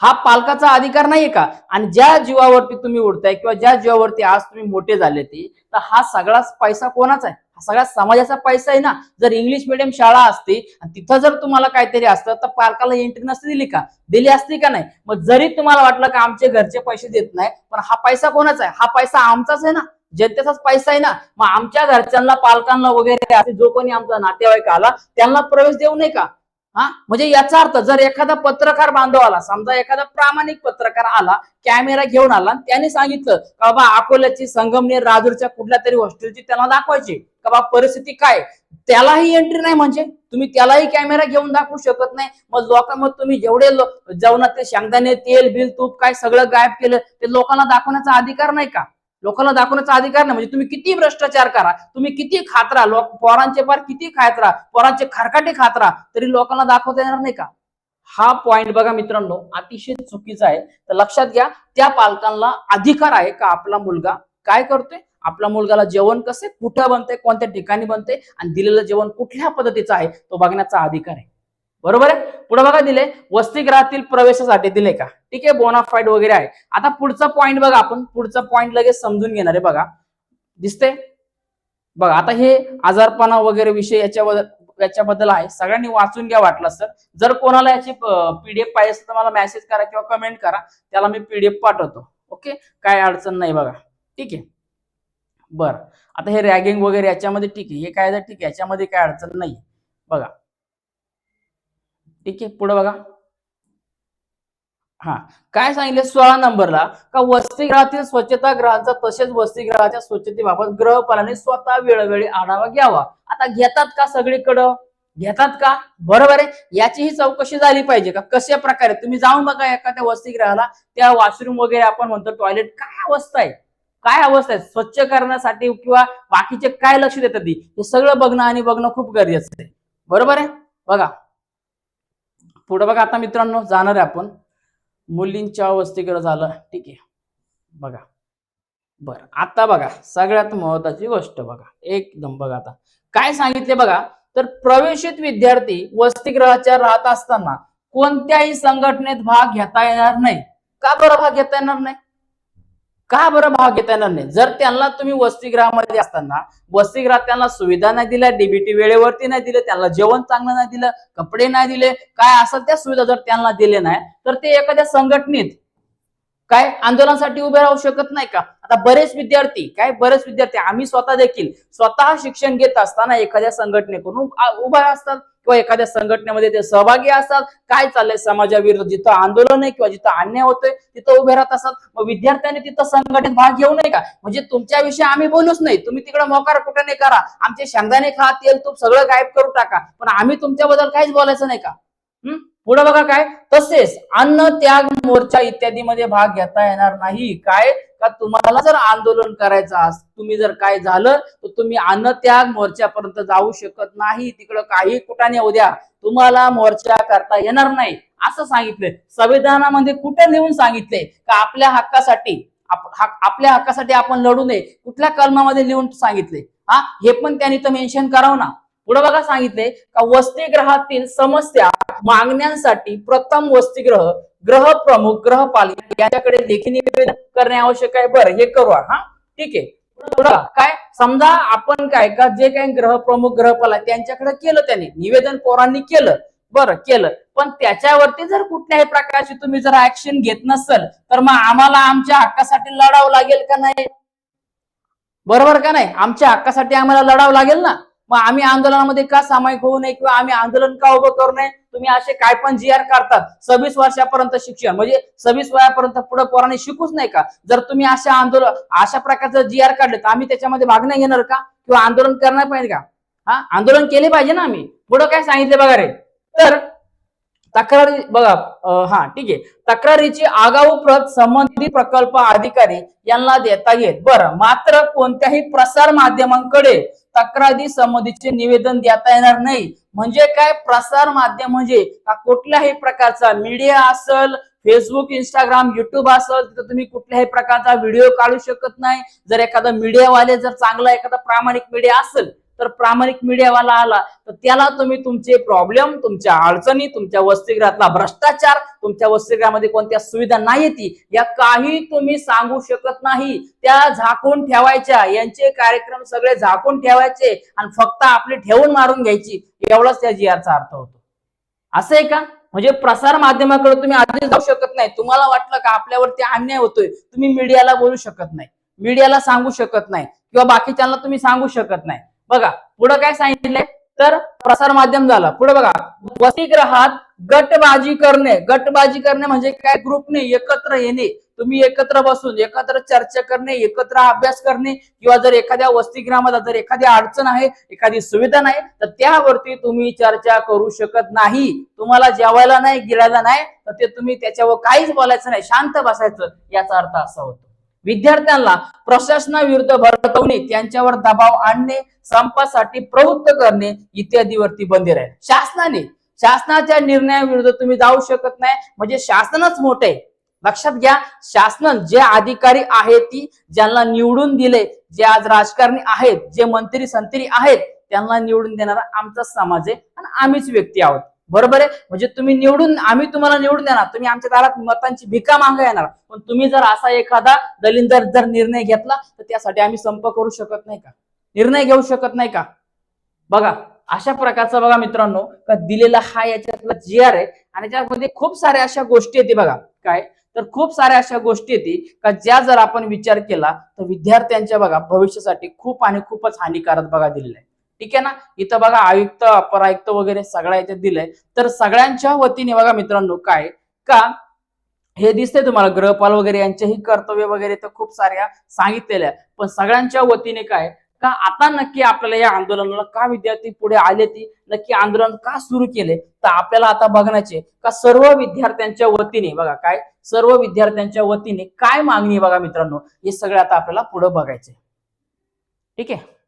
हा पालकाचा अधिकार नाहीये का? आणि ज्या जीवावरती तुम्ही उडताय किंवा ज्या जीवावरती आज तुम्ही मोठे झाले ते, तर हा सगळा पैसा कोणाचा आहे? हा सगळा समाजाचा पैसा आहे ना. जर इंग्लिश मिडियम शाळा असती आणि तिथं जर तुम्हाला काहीतरी असतं तर पालकाला एंट्री नसती दिली का? दिली असती का नाही? मग जरी तुम्हाला वाटलं का आमचे घरचे पैसे देत नाही, पण हा पैसा कोणाचा आहे? हा पैसा आमचाच आहे ना, जनतेचाच पैसा आहे ना. मग आमच्या घरच्यांना, पालकांना वगैरे जो कोणी आमचा नातेवाईक आला त्यांना प्रवेश देऊ नये का? हा म्हणजे याचा अर्थ जर एखादा पत्रकार बांधव आला, समजा एखादा प्रामाणिक पत्रकार आला, कॅमेरा घेऊन आला, त्याने सांगितलं का बाबा अकोल्याची, संगमनेर, राजूरच्या कुठल्या तरी हॉस्टेलची त्यांना दाखवायची का बाबा परिस्थिती काय, त्यालाही एंट्री नाही. म्हणजे तुम्ही त्यालाही कॅमेरा घेऊन दाखवू शकत नाही. मग तुम्ही जेवढे जेवणात शेंगदाणे, तेल बिल, तूप काय सगळं गायब केलं, ते लोकांना दाखवण्याचा अधिकार नाही का? लोकांना दाखवण्याचा अधिकार नाही. म्हणजे तुम्ही किती भ्रष्टाचार करा, तुम्ही किती खातरा, लोक पोरांचे पार किती खातरा, पोरांचे खरकाटे खातरा, तरी लोकांना दाखवता येणार नाही का? हा पॉइंट बघा मित्रांनो अतिशय चुकीचा आहे. तर लक्षात घ्या, त्या पालकांना अधिकार आहे का आपला मुलगा काय करतोय, आपल्या मुलगाला जेवण कसे, कुठं बनते, कोणत्या ठिकाणी बनते आणि दिलेलं जेवण कुठल्या पद्धतीचं आहे तो बघण्याचा अधिकार आहे. बरोबर आहे. पुढे बघा दिले वसतिगृहातील प्रवेशासाठी दिले का? ठीक आहे. बोनाफाईड वगैरे आहे. आता पुढचा पॉइंट बघा, आपण पुढचा पॉइंट लगेच समजून घेणार आहे. बघा दिसते बघा आता हे आजारपणा वगैरे विषय याच्याबद्दल आहे. सगळ्यांनी वाचून घ्या वाटलं सर. जर कोणाला याची पीडीएफ पाहिजे असेल तर मला मेसेज करा किंवा कमेंट करा, त्याला मी पीडीएफ पाठवतो. ओके काय अडचण नाही. बघा ठीक आहे. बर आता हे रॅगिंग वगैरे याच्यामध्ये ठीक आहे, हे काय ठीक आहे, याच्यामध्ये काय अडचण नाही. बघा ठीक आहे. पुढे बघा हा काय सांगितले 16 नंबरला का वसतिगृहातील स्वच्छतागृहांचा तसेच वसतिगृहाच्या स्वच्छतेबाबत गृहपालाने स्वतः वेळोवेळी आढावा घ्यावा. आता घेतात का? सगळीकडं घेतात का? बरोबर आहे. याची ही चौकशी झाली पाहिजे का कशा प्रकारे. तुम्ही जाऊन बघा एखाद्या वसतिगृहाला, त्या वॉशरूम वगैरे आपण म्हणतो टॉयलेट, काय अवस्था आहे, काय अवस्था आहे स्वच्छ करण्यासाठी किंवा बाकीचे काय लक्ष देतात हे सगळं बघणं आणि बघणं खूप गरजेचं आहे. बरोबर आहे. बघा पुढे बघा आता मित्रांनो जाणार आहे आपण मुलींच्या वसतिगृह झालं. ठीक आहे. बघा बरं आता बघा सगळ्यात महत्वाची गोष्ट बघा एकदम. बघा आता काय सांगितले बघा, तर प्रवेशित विद्यार्थी वसतिगृहाच्या राहत असताना कोणत्याही संघटनेत भाग घेता येणार नाही. का बरं भाग घेता येणार नाही? का बरं भाग घेता येणार नाही? जर त्यांना तुम्ही वसतिगृहामध्ये असताना वसतिगृहात त्यांना सुविधा नाही दिल्या, डीबीटी वेळेवरती नाही दिले, त्यांना जेवण चांगलं नाही दिलं, कपडे नाही दिले, काय असेल त्या सुविधा जर त्यांना दिले नाही, तर ते एखाद्या संघटनेत काय आंदोलनासाठी उभे राहू शकत नाही का? आता बरेच विद्यार्थी आम्ही स्वतः देखील स्वतः शिक्षण घेत असताना एखाद्या संघटनेकडून उभा असतात किंवा एखाद्या संघटनेमध्ये ते सहभागी असतात. काय चाललंय समाजाविरुद्ध, जिथं आंदोलन आहे किंवा जिथं अन्याय होतोय तिथं उभे राहत असतात. मग विद्यार्थ्यांनी तिथं संघटनेत भाग घेऊ नये का? म्हणजे तुमच्याविषयी आम्ही बोलूच नाही, तुम्ही तिकडे मोकार कुठे करा, आमचे शेंगदाणे खा, तेल तूप सगळं गायब करू टाका, पण आम्ही तुमच्याबद्दल काहीच बोलायचं नाही का? पुढे बघा काय, तसेच अन्न त्याग मोर्चा इत्यादी मध्ये भाग घेता येणार नाही. काय का तुम्हाला जर आंदोलन करायचं तुम्ही जर काय झालं तर तुम्ही अन्न त्याग मोर्चापर्यंत जाऊ शकत नाही. तिकडं काही कुठाने उद्या तुम्हाला मोर्चा करता येणार नाही असं सांगितलंय संविधानामध्ये. कुठे लिहून सांगितलंय का आपल्या हक्कासाठी आपल्या हक्कासाठी आपण लढू नये कुठल्या कलमामध्ये लिहून सांगितले? हे पण त्यांनी तर मेन्शन करावं ना. पुढे बघा सांगितले का वसतिगृहातील समस्या मागण्यांसाठी प्रथम वसतिगृह ग्रह प्रमुख गृहपालिका यांच्याकडे लेखी निवेदन करणे आवश्यक आहे. बरं, हे करू. ठीक आहे. काय समजा आपण काय का जे काही गृहप्रमुख गृहपालिका त्यांच्याकडे केलं, त्यांनी निवेदन पोरांनी केलं, बरं केलं, पण त्याच्यावरती जर कुठल्याही प्रकारची तुम्ही जर ऍक्शन घेत नसेल तर मग आम्हाला आमच्या हक्कासाठी लढावं लागेल का नाही? बरोबर का नाही? आमच्या हक्कासाठी आम्हाला लढावं लागेल ना. मग आम्ही आंदोलनामध्ये का सामायिक होऊ नये किंवा आम्ही आंदोलन का उभं करू नये? तुम्ही असे काय पण जी आर काढतात 26 वर्षापर्यंत शिक्षण, म्हणजे 26 वयापर्यंत पुढे पोरांनी शिकूच नाही का? जर तुम्ही अशा प्रकारचं जी आर काढले तर आम्ही त्याच्यामध्ये भाग नाही घेणार का किंवा आंदोलन करणार पाहिजे का? आंदोलन केले पाहिजे ना आम्ही. पुढे काय सांगितले बघा रे, तर तक्रारी बघा, ठीक आहे, तक्रारीची आगाऊ प्रत संबंधित प्रकल्प अधिकारी यांना देता येईल. बरं, मात्र कोणत्याही प्रसार माध्यमांकडे तक्रारी संबंधीचे निवेदन देता येणार नाही. म्हणजे काय? प्रसार माध्यम म्हणजे कुठल्याही प्रकारचा मीडिया असेल, फेसबुक, इंस्टाग्राम, युट्यूब असेल, तर तुम्ही कुठल्याही प्रकारचा व्हिडिओ काढू शकत नाही. जर एखादा मीडियावाले जर चांगला एखादा प्रामाणिक मीडिया असेल तर प्रामाणिक मीडियावाला आला तर त्याला तुम्ही तुमचे प्रॉब्लेम, तुमच्या अडचणी, तुमच्या वसतिगृहातला भ्रष्टाचार, तुमच्या वसतिगृहामध्ये कोणत्या सुविधा नाही ती, या काही तुम्ही सांगू शकत नाही. त्या झाकून ठेवायच्या, यांचे कार्यक्रम सगळे झाकून ठेवायचे आणि फक्त आपली ठेवून मारून घ्यायची, एवढाच त्या जी आरचा अर्थ होतो. असं आहे का? म्हणजे प्रसार माध्यमाकडे तुम्ही आधी जाऊ शकत नाही. तुम्हाला वाटलं का आपल्यावरती अन्याय होतोय, तुम्ही मीडियाला बोलू शकत नाही, मीडियाला सांगू शकत नाही किंवा बाकीच्यांना तुम्ही सांगू शकत नाही. बघा पुढे काय सांगितलंय, तर प्रसार माध्यम झालं. पुढे बघा, वसतिगृहात गटबाजी करणे म्हणजे काय? ग्रुपने एकत्र येणे, तुम्ही एकत्र बसून एकत्र चर्चा करणे, एकत्र अभ्यास करणे, किंवा जर एखाद्या वसतिगृहामध्ये जर एखादी अडचण आहे, एखादी सुविधा नाही, तर त्यावरती तुम्ही चर्चा करू शकत नाही. तुम्हाला जेवायला नाही, गिळायला नाही, तर ते तुम्ही त्याच्यावर काहीच बोलायचं नाही, शांत बसायचं. याचा अर्थ असा होतो. विद्यार्थ्यांना प्रशासनाविरुद्ध भडकवणे, त्यांच्यावर दबाव आणणे, संपासाठी प्रवृत्त करणे इत्यादीवरती बंदी राहील. शासनाच्या निर्णयाविरुद्ध तुम्ही जाऊ शकत नाही. म्हणजे शासनच मोठे, लक्षात घ्या. शासन जे अधिकारी आहेत, ती ज्यांना निवडून दिले, जे आज राजकारणी आहेत, जे मंत्री संत्री आहेत, त्यांना निवडून देणारा आमचा समाज आहे आणि आम्हीच व्यक्ती आहोत. बरोबर आहे? म्हणजे आम्ही तुम्हाला निवडून देणार, तुम्ही आमच्या दारात मतांची भिका मागा येणार, पण तुम्ही जर असा एखादा दलिंदर जर निर्णय घेतला तर त्यासाठी आम्ही संप करू शकत नाही का? निर्णय घेऊ शकत नाही का? बघा अशा प्रकारचा बघा मित्रांनो का दिलेला हा याच्यातला जी आर आहे आणि त्यामध्ये खूप साऱ्या अशा गोष्टी येते. बघा काय, तर खूप साऱ्या अशा गोष्टी येते का ज्या जर आपण विचार केला तर विद्यार्थ्यांच्या बघा भविष्यासाठी खूप आणि खूपच हानिकारक बघा दिलेलं आहे. ठीक आहे ना. इथं बघा आयुक्त, अपर आयुक्त वगैरे सगळ्या याच्यात दिलंय. तर सगळ्यांच्या वतीने बघा मित्रांनो काय का हे दिसतंय तुम्हाला, गृहपाल वगैरे यांचेही कर्तव्य वगैरे तर खूप साऱ्या सांगितलेल्या, पण सगळ्यांच्या वतीने काय का आता नक्की आपल्याला या आंदोलनाला का विद्यार्थी पुढे आले, ती नक्की आंदोलन का सुरू केले, तर आपल्याला आता बघण्याचे का सर्व विद्यार्थ्यांच्या वतीने बघा काय, सर्व विद्यार्थ्यांच्या वतीने काय मागणी बघा मित्रांनो, हे सगळं आता आपल्याला पुढे बघायचे. ठीक आहे.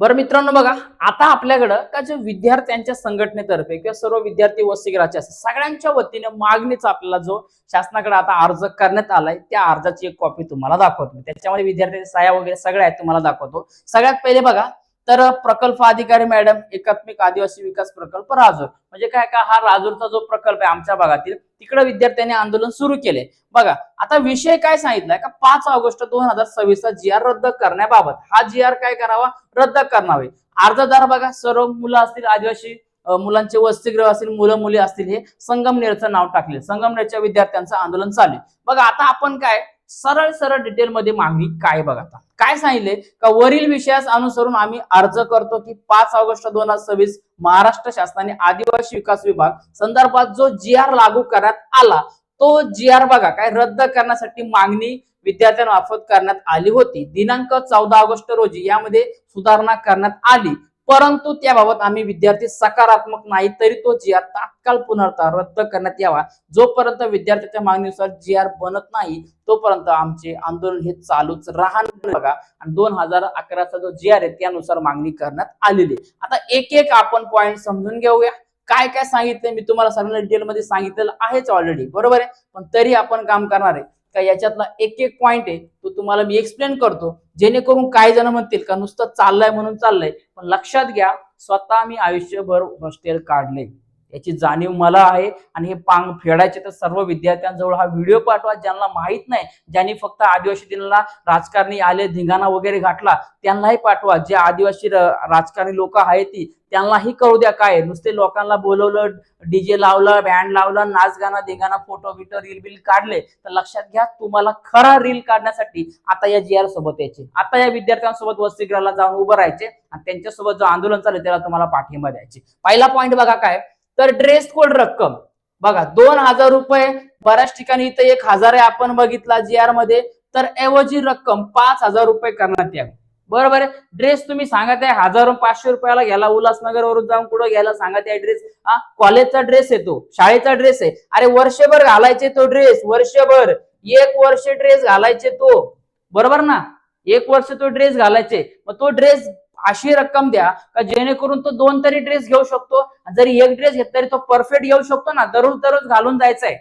बरं मित्रांनो बघा, आता आपल्याकडं का जे विद्यार्थ्यांच्या संघटनेतर्फे किंवा सर्व विद्यार्थी वसतिगृहाच्या सगळ्यांच्या वतीने मागणीचा आपल्याला जो शासनाकडे आता अर्ज करण्यात आलाय, त्या अर्जाची एक कॉपी तुम्हाला दाखवतो. त्याच्यामध्ये विद्यार्थ्यांच्या सह्या वगैरे सगळ्या आहेत, तुम्हाला दाखवतो. सगळ्यात पहिले बघा, तर प्रकल्प अधिकारी मॅडम, एकात्मिक आदिवासी विकास प्रकल्प राजूर, म्हणजे काय का हा राजूरचा जो प्रकल्प आहे आमच्या भागातील, तिकडे विद्यार्थ्यांनी आंदोलन सुरू केले. बघा आता विषय काय सांगितलाय का 5 ऑगस्ट 2026 चा जी आर रद्द करण्याबाबत, हा जी आर काय करावा, रद्द करावे. अर्जदार बघा सर्व मुलं असतील, आदिवासी मुलांचे वसतिगृह असतील, मुलं मुली असतील, हे संगमनेरचं नाव टाकले, संगमनेरच्या विद्यार्थ्यांचं आंदोलन चालू आहे. बघा आता आपण काय सरळ सरळ डिटेल मध्ये मागणी काय बघा, आता काय सांगितले का वरील विषयास अनुसरून आम्ही अर्ज करतो की 5 ऑगस्ट 2026 महाराष्ट्र शासनाने आदिवासी विकास विभाग संदर्भात जो जी आर लागू करण्यात आला, तो जी आर बघा काय रद्द करण्यासाठी मागणी विद्यार्थ्यांमार्फत करण्यात आली होती. दिनांक 14 ऑगस्ट रोजी यामध्ये सुधारणा करण्यात आली, परंतु त्याबाबत आम्ही विद्यार्थी सकारात्मक नाही, तरी तो जी आर तात्काळ पुनर्ता रद्द करण्यात यावा. जोपर्यंत विद्यार्थ्यांच्या मागणीनुसार जी आर बनत नाही तोपर्यंत आमचे आंदोलन हे चालूच राहणार बघा. आणि 2011चा जो जी आर आहे त्यानुसार मागणी करण्यात आलेली. आता एक एक आपण पॉइंट समजून घेऊया. काय काय सांगितलंय मी तुम्हाला सगळ्यांना डिटेल मध्ये सांगितलेलं आहेच ऑलरेडी, बरोबर आहे, पण तरी आपण काम करणार आहे. का याच्यातला एक एक पॉइंट आहे तो तुम्हाला मी एक्सप्लेन करतो, जेणेकरून काही जण म्हणतील का नुसतं चाललंय म्हणून चाललंय, पण लक्षात घ्या स्वतः मी आयुष्यभर हॉस्टेल काढले, याची जाणीव मला आहे. आणि हे पांग फेडायचे तर सर्व विद्यार्थ्यांजवळ हा व्हिडिओ पाठवा, ज्यांना माहित नाही, ज्यांनी फक्त आदिवासी दिनाला राजकारणी आले धिंगाणा वगैरे घातला त्यांनाही पाठवा. जे आदिवासी राजकारणी लोक आहेत ती त्यांनाही कळू द्या काय नुसते लोकांना बोलवलं, डीजे लावलं, बँड लावलं, नाच गाणं धिंगाणा, फोटो बिटो रील बिल काढले, तर लक्षात घ्या तुम्हाला खरा रील काढण्यासाठी आता या जी आर सोबत यायचे, आता या विद्यार्थ्यांसोबत वसतिगृहाला जाऊन उभं राहायचे आणि त्यांच्यासोबत जो आंदोलन चालू त्याला तुम्हाला पाठिंबा द्यायचे. पहिला पॉईंट बघा काय, तर ड्रेस कोड रक्कम बघा 2,000 रुपये, बऱ्याच ठिकाणी इथं 1,000 आहे आपण बघितला जी आर मध्ये, तर ऐवजी रक्कम 5,000 रुपये करण्यात यावी. बरोबर आहे. ड्रेस तुम्ही सांगत आहे 1,500 रुपयाला घ्यायला, उल्हासनगर वरून जाऊन कुठं घ्यायला सांगत आहे ड्रेस, कॉलेजचा ड्रेस आहे तो, शाळेचा ड्रेस आहे, अरे वर्षभर घालायचे तो ड्रेस, वर्षभर 1 वर्ष ड्रेस घालायचे तो, बरोबर ना, 1 वर्ष तो ड्रेस घालायचे. मग तो ड्रेस अशी रक्कम द्या का जेणेकरून तो 2 तरी ड्रेस घेऊ शकतो, जरी एक ड्रेस घेतला तरी तो परफेक्ट घेऊ शकतो ना, दररोज दररोज घालून जायचंय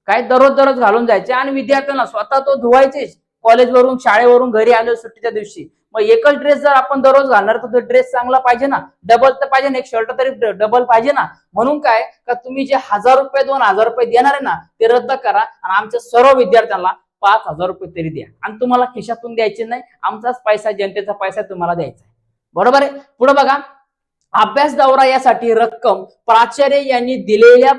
काय, दररोज दररोज घालून जायचे. आणि विद्यार्थ्यांना स्वतः तो धुवायचे कॉलेजवरून शाळेवरून घरी आले सुट्टीच्या दिवशी. मग एकच ड्रेस जर आपण दररोज घालणार तर तो ड्रेस चांगला पाहिजे ना, डबल तर पाहिजे ना, एक शर्ट तरी डबल पाहिजे ना. म्हणून काय का तुम्ही जे 1,000 रुपये 2,000 रुपये देणार आहे ना ते रद्द करा आणि आमच्या सर्व विद्यार्थ्यांना 5,000 रुपये तरी द्या. आणि तुम्हाला खिशातून द्यायचे नाही, आमचाच पैसा, जनतेचा पैसा तुम्हाला द्यायचा आहे. बरोबर आहे. पुढे बघा, अभ्यास दौरा यासाठी रक्कम प्राचार्य यांनी दिलेल्या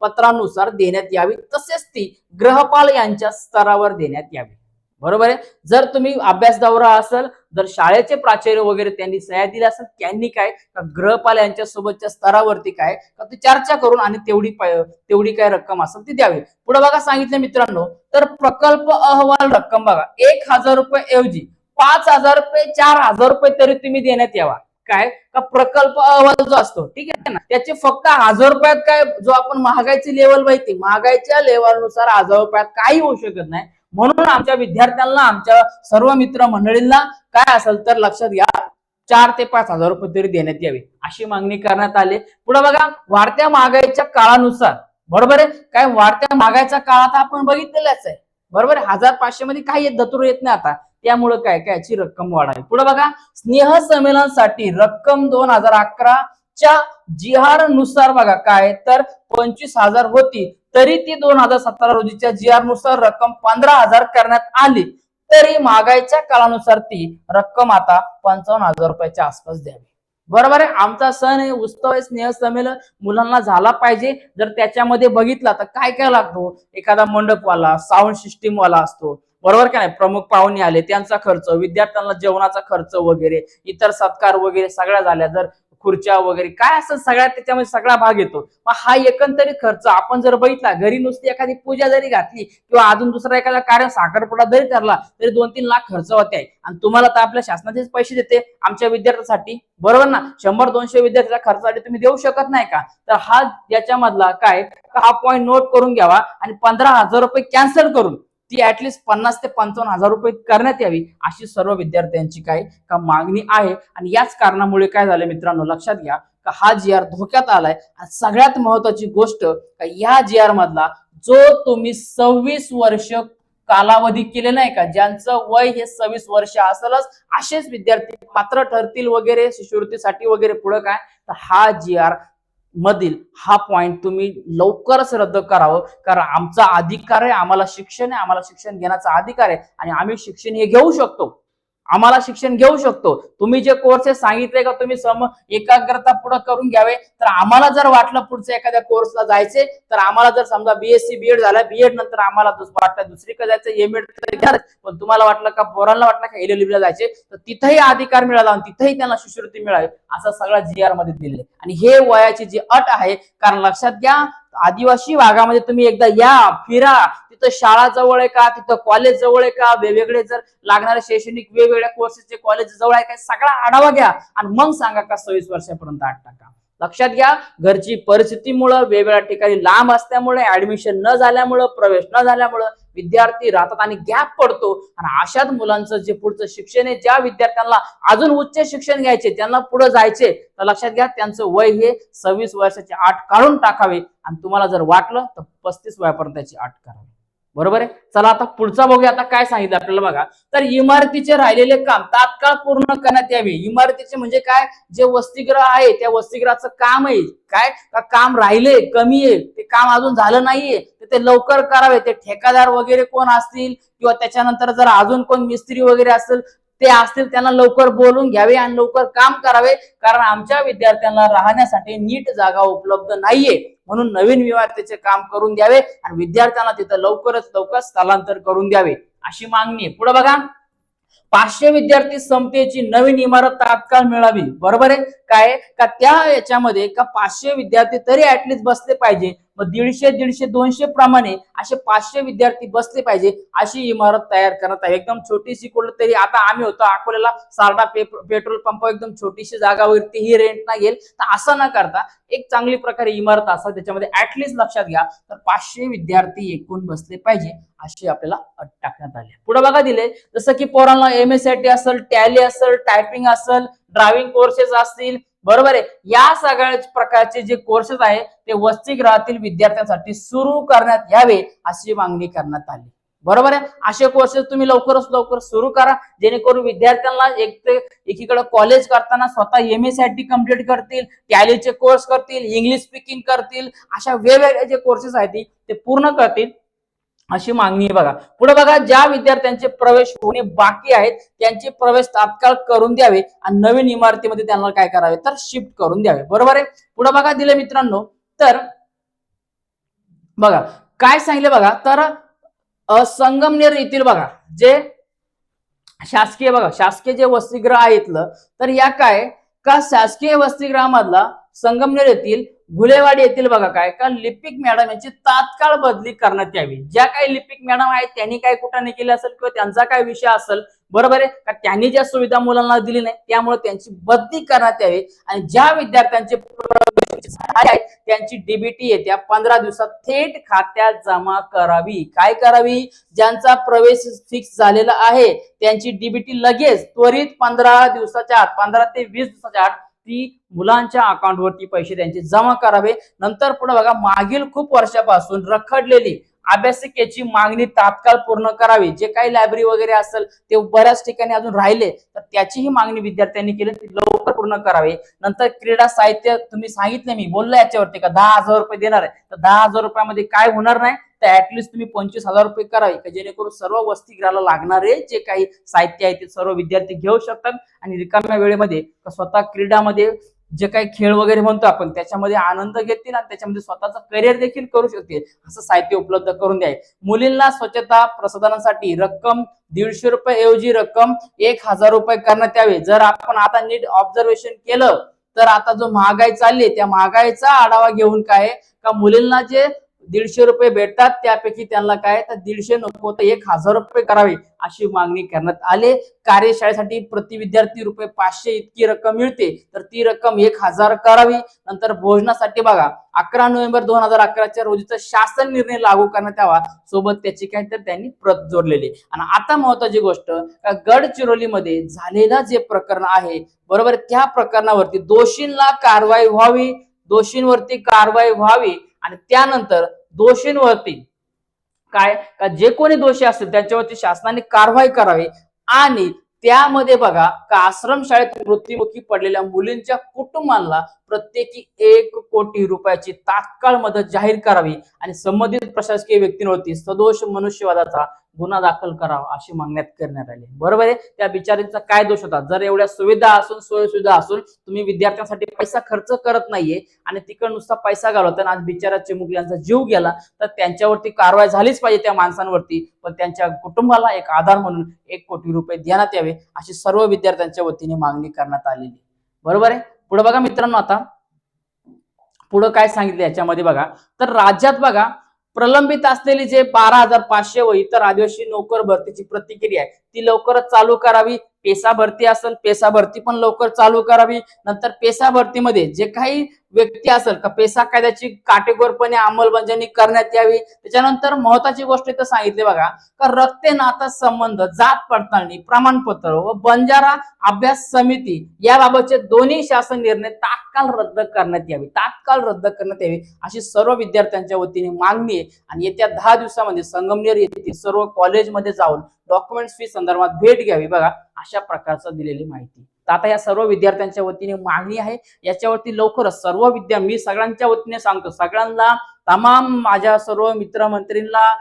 पत्रानुसार देण्यात यावी, तसेच ती गृहपाल यांच्या स्तरावर देण्यात यावी. बरोबर आहे. जर तुम्ही अभ्यास दौरा असेल, जर शाळेचे प्राचार्य वगैरे त्यांनी सह्या दिल्या असेल, त्यांनी काय गृहपाल यांच्या सोबतच्या स्तरावरती काय ती चर्चा करून आणि तेवढी काय रक्कम असेल ती द्यावी. पुढे बघा सांगितलं मित्रांनो, तर प्रकल्प अहवाल रक्कम बघा 1,000 रुपये ऐवजी 5,000 रुपये 4,000 रुपये तरी तुम्ही देण्यात यावा. काय का प्रकल्प अहवाल जो असतो, ठीक आहे ना, त्याचे फक्त 1,000 रुपयात काय, जो आपण महागाईची लेवल माहिती, महागाईच्या लेवलनुसार 1,000 रुपयात काही होऊ शकत नाही. म्हणून आमच्या विद्यार्थ्यांना, आमच्या सर्व मित्र मंडळींना काय असेल तर लक्षात घ्या 4,000 ते 5,000 रुपये तरी देण्यात यावे अशी मागणी करण्यात आली. पुढे बघा, वाढत्या महागाईच्या काळानुसार, बरोबर आहे, काय वाढत्या महागाईच्या काळात आपण बघितलेलंच आहे, बरोबर आहे, 1,500 मध्ये काही दतूर येत नाही आता, त्यामुळे काय काय याची रक्कम वाढावी. पुढे बघा, स्नेह संमेलनासाठी रक्कम 2011च्या GR नुसार बघा काय तर 25,000 होती, तरी ती 2017 रोजीच्या GR नुसार रक्कम 15,000 करण्यात आली. तरी महागाईच्या काळानुसार ती रक्कम आता 55,000 रुपयाच्या आसपास द्यावी. बरोबर आहे. आमचा सण आहे, उत्सव आहे, स्नेह संमेलन मुलांना झाला पाहिजे. जर त्याच्यामध्ये बघितला तर काय काय लागतो, एखादा मंडपवाला, साऊंड सिस्टीम वाला असतो, बरोबर का नाही, प्रमुख पाहुणे आले त्यांचा खर्च, विद्यार्थ्यांना जेवणाचा खर्च वगैरे, इतर सत्कार वगैरे सगळ्या झाल्या, जर खुर्च्या वगैरे काय असं सगळ्या त्याच्यामध्ये सगळा भाग येतो. मग हा एकंदरीत खर्च आपण जर बघितला, घरी नुसती एखादी पूजा जरी घातली किंवा अजून दुसरा एखादा कार्य साखरपुडा जरी ठरला तरी 2-3 लाख खर्च होते. आणि तुम्हाला तर आपल्या शासनाचेच पैसे देते आमच्या विद्यार्थ्यांसाठी, बरोबर ना, 100-200 विद्यार्थ्याच्या खर्चासाठी तुम्ही देऊ शकत नाही का. तर हा याच्यामधला काय हा पॉईंट नोट करून घ्यावा आणि 15,000 रुपये कॅन्सल करून ती ऍटलीस्ट 50,000 ते 55,000 रुपये करण्यात यावी अशी सर्व विद्यार्थ्यांची काय का मागणी आहे. आणि याच कारणामुळे काय झालं मित्रांनो, लक्षात घ्या का हा GR धोक्यात आलाय. आणि सगळ्यात महत्वाची गोष्ट का या GR मधला जो तुम्ही 26 वर्ष कालावधी केले नाही का, ज्यांचं वय हे 26 वर्ष असेलच असेच विद्यार्थी पात्र ठरतील वगैरे शिष्यवृत्तीसाठी वगैरे. पुढे काय तर हा GR मधील हा पॉइंट तुम्ही लवकरच रद्द करावं, कारण आमचा अधिकार आहे, आम्हाला शिक्षण आहे, आम्हाला शिक्षण घेण्याचा अधिकार आहे आणि आम्ही शिक्षण हे घेऊ शकतो, आम्हाला शिक्षण घेऊ शकतो. तुम्ही जे कोर्सेस सांगितले का तुम्ही एकाग्रता पुढे करून घ्यावे, तर आम्हाला जर वाटलं पुढच्या एखाद्या कोर्सला जायचे, तर आम्हाला जर समजा BSc BEd झाला, BEd नंतर आम्हाला वाटलं दुसरीकडे जायचं MEd, पण तुम्हाला वाटलं का पोरांना वाटलं का LLB ला जायचे, तर तिथेही अधिकार मिळाला आणि तिथेही त्यांना शिष्यवृत्ती मिळावी असं सगळं GR मध्ये दिले. आणि हे वयाची जी अट आहे, कारण लक्षात घ्या आदिवासी भागामध्ये तुम्ही एकदा या फिरा, तिथं शाळा जवळ आहे का, तिथं कॉलेज जवळ आहे का, वेगवेगळे जर लागणारे शैक्षणिक वेगवेगळ्या कोर्सेसचे कॉलेज जवळ आहे का, सगळा आढावा घ्या आणि मग सांगा का 26 वर्षापर्यंत आठ टाका. लक्षात घ्या घरची परिस्थितीमुळे, वेगवेगळ्या ठिकाणी लांब असल्यामुळे, ऍडमिशन न झाल्यामुळे, प्रवेश न झाल्यामुळे विद्यार्थी राहतात आणि गॅप पडतो. आणि अशाच मुलांचं जे पुढचं शिक्षण आहे, ज्या विद्यार्थ्यांना अजून उच्च शिक्षण घ्यायचे, त्यांना पुढे जायचे, तर लक्षात घ्या त्यांचं वय हे 26 वर्षाची अट काढून टाकावे. आणि तुम्हाला जर वाटलं तर 35 वयापर्यंत त्याची अट करावी. बरोबर आहे. चला आता पुढचा बघूया. आता काय सांगितलं आपल्याला बघा, तर इमारतीचे राहिलेले काम तात्काळ पूर्ण करण्यात यावे. इमारतीचे म्हणजे काय, जे वसतिगृह आहे त्या वसतिगृहाचं काम आहे काय, का काम राहिले, कमी आहे, ते काम अजून झालं नाहीये, ते लवकर करावे. ते ठेकादार वगैरे कोण असतील किंवा त्याच्यानंतर जर अजून कोण मिस्त्री वगैरे असेल ते असतील, त्यांना लवकर बोलून घ्यावे आणि लवकर काम करावे, कारण आमच्या विद्यार्थ्यांना राहण्यासाठी नीट जागा उपलब्ध नाहीये, म्हणून नवीन इमारतीचे काम करून द्यावे आणि विद्यार्थ्यांना तिथं लवकरच लवकर स्थलांतर करून द्यावे, अशी मागणी आहे. पुढे बघा, 500 विद्यार्थी समतेची नवीन इमारत तात्काळ मिळावी. बरोबर आहे. काय का त्या याच्यामध्ये का 500 विद्यार्थी तरी ऍटलीस्ट बसले पाहिजे. मग 150, 200 प्रमाणे असे 500 विद्यार्थी बसले पाहिजे अशी इमारत तयार करण्यात आहे. एकदम छोटीशी कुठलं तरी, आता आम्ही होतो अकोल्याला, सारडा पेट्रोल पंप एकदम छोटीशी जागा वरती ही रेंट ना घेईल, तर असं न करता एक चांगली प्रकारे इमारत असा त्याच्यामध्ये ऍटलीस्ट लक्षात घ्या तर 500 विद्यार्थी एकूण बसले पाहिजे अशी आपल्याला अट टाकण्यात आली. पुढे बघा दिले, जसं की पोरांना MSIT असेल, टॅली असेल, टायपिंग असेल, ड्रायव्हिंग कोर्सेस असतील, बरोबर आहे, या सगळ्या प्रकारचे जे कोर्सेस आहे ते वसतिगृहातील विद्यार्थ्यांसाठी सुरू करण्यात यावे अशी मागणी करण्यात आली. बरोबर आहे. असे कोर्सेस तुम्ही लवकरच लवकर सुरू करा, जेणेकरून विद्यार्थ्यांना एकीकडे कॉलेज करताना स्वतः MSIT कम्प्लीट करतील, टॅलीचे कोर्स करतील, इंग्लिश स्पीकिंग करतील, अशा वेगवेगळे जे कोर्सेस आहेत ते पूर्ण करतील अशी मागणी आहे. बघा पुढे बघा, ज्या विद्यार्थ्यांचे प्रवेश होणे बाकी आहेत त्यांचे प्रवेश तात्काळ करून द्यावे आणि नवीन इमारतीमध्ये त्यांना काय करावे तर शिफ्ट करून द्यावे. बरोबर आहे. पुढे बघा दिले मित्रांनो, तर बघा काय सांगितले बघा, तर संगमनेर येथील बघा जे शासकीय, बघा शासकीय जे वसतिगृह आहेत, तर या काय का शासकीय वसतिगृहामधला संगमनेर येथील घुलेवाडी येथील बघा काय का लिपिक मॅडम यांची तात्काळ बदली करण्यात यावी. ज्या काही लिपिक मॅडम आहेत त्यांनी काय कुठं केली असेल किंवा त्यांचा काय विषय असेल, बरोबर आहे का, त्यांनी ज्या सुविधा मुलांना दिली नाही त्यामुळे त्यांची बदली करण्यात यावी आणि ज्या विद्यार्थ्यांचे त्यांची DBT येत्या 15 दिवसात थेट खात्यात जमा करावी. काय करावी, ज्यांचा प्रवेश फिक्स झालेला आहे त्यांची DBT लगेच त्वरित 15 दिवसाच्या आत, 15 ते 20 दिवसाच्या आत ती मुलांच्या अकाउंटवरती पैसे त्यांचे जमा करावे. नंतर पुढे बघा, मागील खूप वर्षापासून रखडलेली अभ्यासिकेची मागणी तात्काळ पूर्ण करावी. जे काही लायब्ररी वगैरे असेल ते बऱ्याच ठिकाणी अजून राहिले तर त्याचीही मागणी विद्यार्थ्यांनी केली, ती लवकर पूर्ण करावी. नंतर क्रीडा साहित्य तुम्ही सांगितले, मी बोललो याच्यावरती का 10,000 रुपये देणार आहे, तर 10,000 रुपयामध्ये काय होणार नाही, तर ऍटलीस्ट तुम्ही 25,000 रुपये करावे, जेणेकरून सर्व वसतिगृहाला लागणारे जे काही साहित्य आहे ते सर्व विद्यार्थी घेऊ शकतात आणि रिकाम्या वेळेमध्ये स्वतः क्रीडामध्ये जे काही खेळ वगैरे म्हणतो आपण त्याच्यामध्ये आनंद घेतील आणि त्याच्यामध्ये स्वतःचा करिअर देखील करू शकतील असं साहित्य उपलब्ध करून द्याय. मुलींना स्वच्छता प्रसाधनासाठी रक्कम 150 रुपये ऐवजी रक्कम 1,000 रुपये करण्यात यावे. जर आपण आता नीट ऑब्झर्वेशन केलं तर आता जो महागाई चालली त्या महागाईचा आढावा घेऊन काय का मुलींना जे 150 रुपये भेटतात त्यापैकी त्यांना काय तर 150 नको तर 1,000 रुपये करावे अशी मागणी करण्यात आली. कार्यशाळेसाठी प्रति विद्यार्थी रुपये 500 इतकी रक्कम मिळते तर ती रक्कम 1,000 करावी. नंतर भोजनासाठी बघा 11 नोव्हेंबर 2011च्या रोजीचा शासन निर्णय लागू करण्यात यावा, सोबत त्याची काय तर त्यांनी प्रत जोडलेली. आणि आता महत्वाची गोष्ट, गडचिरोलीमध्ये झालेला जे प्रकरण आहे, बरोबर, त्या प्रकरणावरती दोषींना कारवाई व्हावी, दोषींवरती कारवाई व्हावी आणि त्यानंतर दोषींवरती काय का जे कोणी दोषी असतील त्यांच्यावरती शासनाने कारवाई करावी आणि त्यामध्ये बघा का आश्रमशाळेत मृत्युमुखी पडलेल्या मुलींच्या कुटुंबाला प्रत्येकी 1 कोटी रुपयाची तात्काळ मदत जाहीर करावी आणि संबंधित प्रशासकीय व्यक्तींवरती सदोष मनुष्यवादाचा गुन्हा दाखल करावा अशी मागण्यात करण्यात आली. बरोबर आहे. त्या बिचारींचा काय दोष होता, जर एवढ्या सुविधा असून सोय सुविधा असून तुम्ही विद्यार्थ्यांसाठी पैसा खर्च करत नाहीये आणि तिकडे नुसता पैसा घालवता आणि आज बिचारा चिमुकल्यांचा जीव गेला तर त्यांच्यावरती कारवाई झालीच पाहिजे त्या माणसांवरती, पण त्यांच्या कुटुंबाला एक आधार म्हणून 1 कोटी रुपये देण्यात यावे अशी सर्व विद्यार्थ्यांच्या वतीने मागणी करण्यात आलेली. बरोबर आहे. पुढे बघा मित्रांनो, आता पुढे काय सांगितलं याच्यामध्ये बघा, तर राज्यात बघा प्रलंबित असलेली जे 12,500 व इतर आदिवासी नोकर भरतीची प्रतिक्रिया आहे ती लवकरच चालू करावी. पेसा भरती असेल, पेसा भरती पण लवकर चालू करावी. नंतर पेसा भरतीमध्ये जे काही व्यक्ती असेल का पेसा कायद्याची काटेकोरपणे अंमलबजावणी करण्यात यावी. त्याच्यानंतर महत्वाची गोष्ट इथं सांगितली बघा का रक्ते नाता संबंध, जात पडताळणी प्रमाणपत्र व बंजारा अभ्यास समिती याबाबतचे दोन्ही शासन निर्णय तात्काळ रद्द करण्यात यावे, तात्काळ रद्द करण्यात यावे अशी सर्व विद्यार्थ्यांच्या वतीने मागणी आहे. आणि येत्या 10 दिवसामध्ये संगमनेर येथील सर्व कॉलेजमध्ये जाऊन डॉक्युमेंट्स फी संदर्भात भेट घ्यावी बघा, अशा प्रकारचं दिलेली माहिती. तर आता या सर्व विद्यार्थ्यांच्या वतीने मागणी आहे, याच्यावरती लवकरच सर्व मी सगळ्यांच्या वतीने सांगतो, सगळ्यांना तमाम माझ्या सर्व मित्रमैत्रीणला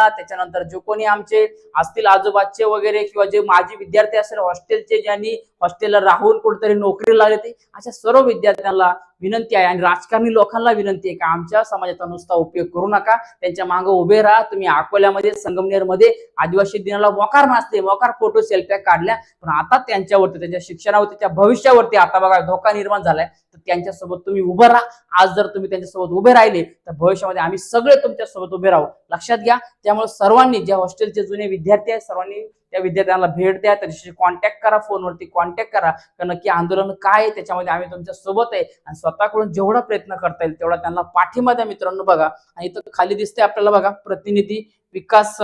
त्याच्यानंतर जो कोणी आमचे असतील आजूबाजूचे वगैरे किंवा जे माजी विद्यार्थी असेल हॉस्टेलचे, ज्यांनी हॉस्टेलला राहून कुठेतरी नोकरी लागली ते अशा सर्व विद्यार्थ्यांना विनंती आहे आणि राजकारणी लोकांना विनंती आहे की आमच्या समाजाचा नुसता उपयोग करू नका, त्यांच्या मागे उभे राहा. तुम्ही अकोल्यामध्ये संगमनेरमध्ये आदिवासी दिनाला मोकार नाचले, मोकार फोटो सेल्फ्या काढल्या, पण आता त्यांच्यावरती त्यांच्या शिक्षणावरती त्या भविष्यावरती आता बघा धोका निर्माण झालाय. तर त्यांच्यासोबत तुम्ही उभं राहा. आज जर तुम्ही त्यांच्यासोबत उभे राहिले तर भविष्यामध्ये आम्ही सगळे तुमच्यासोबत उभे राहू, लक्षात घ्या. त्यामुळे सर्वांनी ज्या हॉस्टेलचे जुने विद्यार्थी आहेत सर्वांनी त्या विद्यार्थ्यांना भेट द्या, त्याच्याशी कॉन्टॅक्ट करा, फोनवरती कॉन्टॅक्ट करा का नक्की आंदोलन काय आहे, त्याच्यामध्ये आम्ही तुमच्या सोबत आहे आणि स्वतःकडून जेवढा प्रयत्न करता येईल तेवढा त्यांना पाठिंबा द्या मित्रांनो. बघा आणि इथं खाली दिसतंय आपल्याला बघा प्रतिनिधी विकास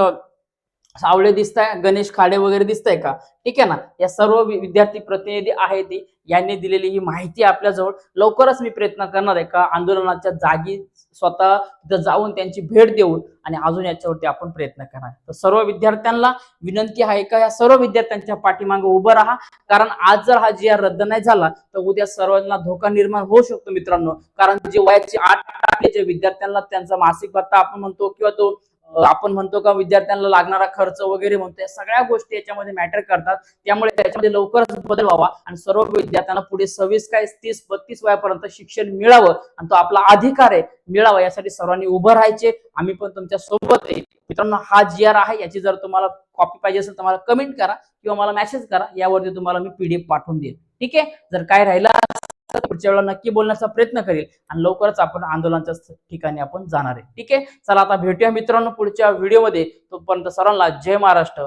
सावळे दिसताय, गणेश खाडे वगैरे दिसतंय का, ठीक आहे ना. या सर्व विद्यार्थी प्रतिनिधी आहेत यांनी दिलेली ही माहिती आपल्याजवळ. लवकरच मी प्रयत्न करणार आहे का आंदोलनाच्या जागी स्वतः तिथं जाऊन त्यांची भेट देऊन आणि अजून याच्यावरती आपण प्रयत्न करणार. तर सर्व विद्यार्थ्यांना विनंती आहे का या सर्व विद्यार्थ्यांच्या पाठीमागे उभं राहा, कारण आज जर हा जी रद्द नाही झाला तर उद्या सर्वांना धोका निर्माण होऊ शकतो मित्रांनो. कारण जे वयाची 8 जे विद्यार्थ्यांना त्यांचा मासिक भत्ता आपण म्हणतो किंवा तो आपण म्हणतो का विद्यार्थ्यांना लागणारा खर्च वगैरे म्हणतो, या सगळ्या गोष्टी याच्यामध्ये मॅटर करतात. त्यामुळे त्याच्यामध्ये लवकरच बदल व्हावा आणि सर्व विद्यार्थ्यांना पुढे 26 काय 30-32 वयापर्यंत शिक्षण मिळावं आणि तो आपला अधिकार आहे मिळावा, यासाठी सर्वांनी उभं राहायचे. आम्ही पण तुमच्या सोबत आहे मित्रांनो. हा GR आहे, याची जर तुम्हाला कॉपी पाहिजे असेल तर मला कमेंट करा किंवा मला मेसेज करा, यावरती तुम्हाला मी PDF पाठवून देईल, ठीक आहे. जर काय राहिला पुढच्या वेळेला नक्की बोलण्याचा प्रयत्न करेल आणि लवकरच आपण आंदोलनाच्या ठिकाणी आपण जाणार आहे, ठीक आहे. चला आता भेटूया मित्रांनो पुढच्या व्हिडिओमध्ये. तोपर्यंत सर्वांना जय महाराष्ट्र.